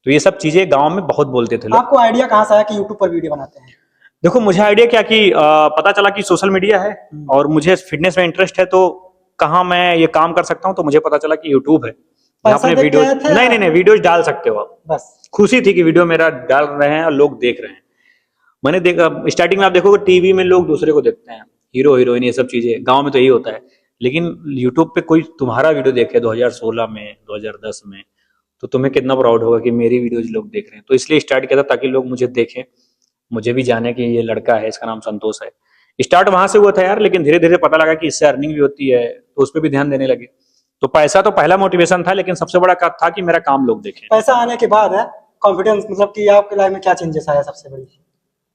तो ये सब चीजें गांव में बहुत बोलते थे लोग। आपको आइडिया कहाँ से आया कि यूट्यूब पर वीडियो बनाते हैं? देखो, मुझे आइडिया क्या कि पता चला कि सोशल मीडिया है और मुझे फिटनेस में इंटरेस्ट है, तो कहाँ मैं ये काम कर सकता हूँ। तो मुझे पता चला कि यूट्यूब है, पैसा अपने देख के वीडियो आए थे? नहीं वीडियोज डाल सकते हो आप। बस खुशी थी कि वीडियो मेरा डाल रहे हैं और लोग देख रहे हैं। मैंने देखा स्टार्टिंग में, आप देखोगे टीवी में लोग दूसरे को देखते हैं, हीरो हीरोइन, ये सब चीजें गांव में तो यही होता है। लेकिन यूट्यूब पे कोई तुम्हारा वीडियो देखे 2016 में, 2010 में, तो तुम्हें कितना प्राउड होगा कि मेरी वीडियोज लोग देख रहे हैं। तो इसलिए स्टार्ट किया था ताकि लोग मुझे देखें, मुझे भी जाने कि ये लड़का है, इसका नाम संतोष है। स्टार्ट वहां से हुआ था यार, लेकिन धीरे धीरे पता लगा कि इससे अर्निंग भी होती है, तो उस पर भी ध्यान देने लगे। तो पैसा तो पहला मोटिवेशन था, लेकिन सबसे बड़ा था कि मेरा काम लोग देखें। पैसा आने के बाद है कॉन्फिडेंस, मतलब कि आपके लाइफ में क्या चेंजेस आया सबसे बड़ी?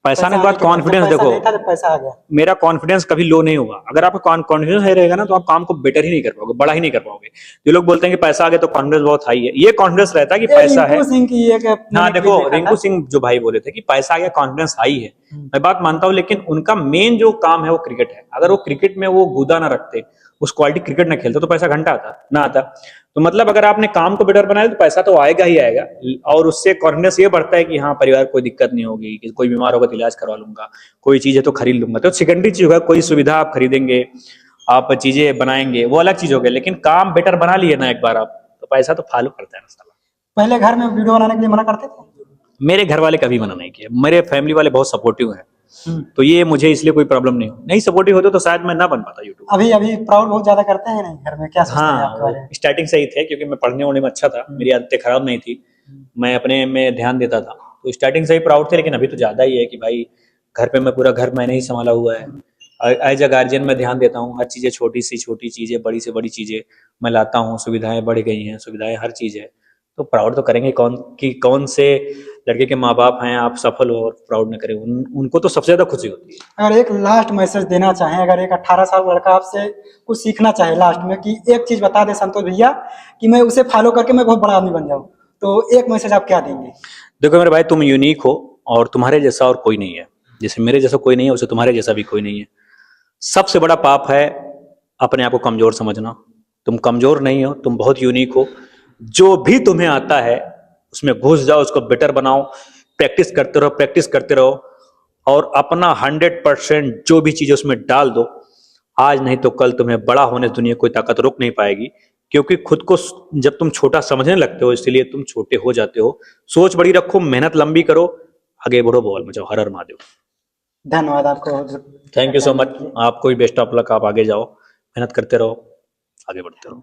पैसा आने के बाद कॉन्फिडेंस, देखो नहीं था जब पैसा आ गया। मेरा कॉन्फिडेंस कभी लो नहीं हुआ। अगर आपका कॉन्फिडेंस नहीं रहेगा ना तो आप काम को बेटर ही नहीं कर पाओगे, बड़ा ही नहीं कर पाओगे। जो लोग बोलते हैं कि पैसा आ गया तो कॉन्फिडेंस बहुत हाई है, ये कॉन्फिडेंस रहता है कि पैसा है। रिंकू सिंह की एक हाँ देखो, रिंकू सिंह जो भाई बोले थे कि पैसा आ गया, कॉन्फिडेंस हाई है, मैं बात मानता हूँ। लेकिन उनका मेन जो काम है वो क्रिकेट है। अगर वो क्रिकेट में वो गुदा ना रखते, उस क्वालिटी क्रिकेट ना खेलते, तो पैसा घंटा आता ना आता। तो मतलब अगर आपने काम को बेटर बनाया तो पैसा तो आएगा ही आएगा। और उससे कॉन्फिडेंस ये बढ़ता है कि हाँ, परिवार को कोई दिक्कत नहीं होगी, कि कोई बीमार होगा तो इलाज करवा लूंगा, कोई चीज है तो खरीद लूंगा। तो सेकेंडरी चीज होगा, कोई सुविधा आप खरीदेंगे, आप चीजें बनाएंगे, वो अलग चीज हो गया। लेकिन काम बेटर बना लिए ना एक बार आप, तो पैसा तो फॉलो करता है ना साला। पहले घर में वीडियो बनाने के लिए मना करते थे? मेरे घर वाले कभी मना नहीं किया, मेरे फैमिली वाले बहुत सपोर्टिव हैं। तो ये मुझे इसलिए कोई प्रॉब्लम नहीं सपोर्टिव होते तो शायद मैं ना बन पाता यूट्यूब। अभी प्राउड बहुत ज्यादा करते हैं नहीं घर में? क्या सोचते हैं आपके बारे हाँ, में? स्टार्टिंग से ही थे, क्योंकि मैं पढ़ने वढ़ने में अच्छा था, मेरी आदतें खराब नहीं थी, मैं अपने में ध्यान देता था, तो स्टार्टिंग से ही प्राउड थे। लेकिन अभी तो ज्यादा ही है कि भाई घर पे मैं पूरा घर मैंने ही संभाला हुआ है। एज अ गार्जियन मैं ध्यान देता हूँ, हर चीजें, छोटी से छोटी चीजें, बड़ी से बड़ी चीजें मैं लाता हूँ। सुविधाएं बढ़ गई हैं, सुविधाएं हर चीज है, तो प्राउड तो करेंगे। कौन से लड़के के माँ बाप हैं आप सफल हो और प्राउड न करें, उनको तो सबसे ज्यादा खुशी होती है। अगर एक लास्ट मैसेज देना चाहें, अगर एक 18 साल लड़का आपसे कुछ सीखना चाहे लास्ट में, कि एक चीज बता दे संतोष भैया कि मैं उसे फॉलो करके मैं बहुत बड़ा आदमी बन जाऊं, तो एक मैसेज आप क्या देंगे? देखो मेरे भाई, तुम यूनिक हो और तुम्हारे जैसा और कोई नहीं है। जैसे मेरे जैसा कोई नहीं है, उसे तुम्हारे जैसा भी कोई नहीं है। सबसे बड़ा पाप है अपने आप को कमजोर समझना। तुम कमजोर नहीं हो, तुम बहुत यूनिक हो। जो भी तुम्हें आता है उसमें घुस जाओ, उसको बेटर बनाओ, प्रैक्टिस करते रहो, प्रैक्टिस करते रहो, और अपना 100% जो भी चीज उसमें डाल दो। आज नहीं तो कल तुम्हें बड़ा होने दुनिया कोई ताकत रोक नहीं पाएगी, क्योंकि खुद को जब तुम छोटा समझने लगते हो, इसलिए तुम छोटे हो जाते हो। सोच बड़ी रखो, मेहनत लंबी करो, आगे बढ़ो, बॉल मचाओ। हर हर महादेव। धन्यवाद आपको। Thank you so much. आपको भी बेस्ट ऑफ लक। आप आगे जाओ, मेहनत करते रहो, आगे बढ़ते रहो।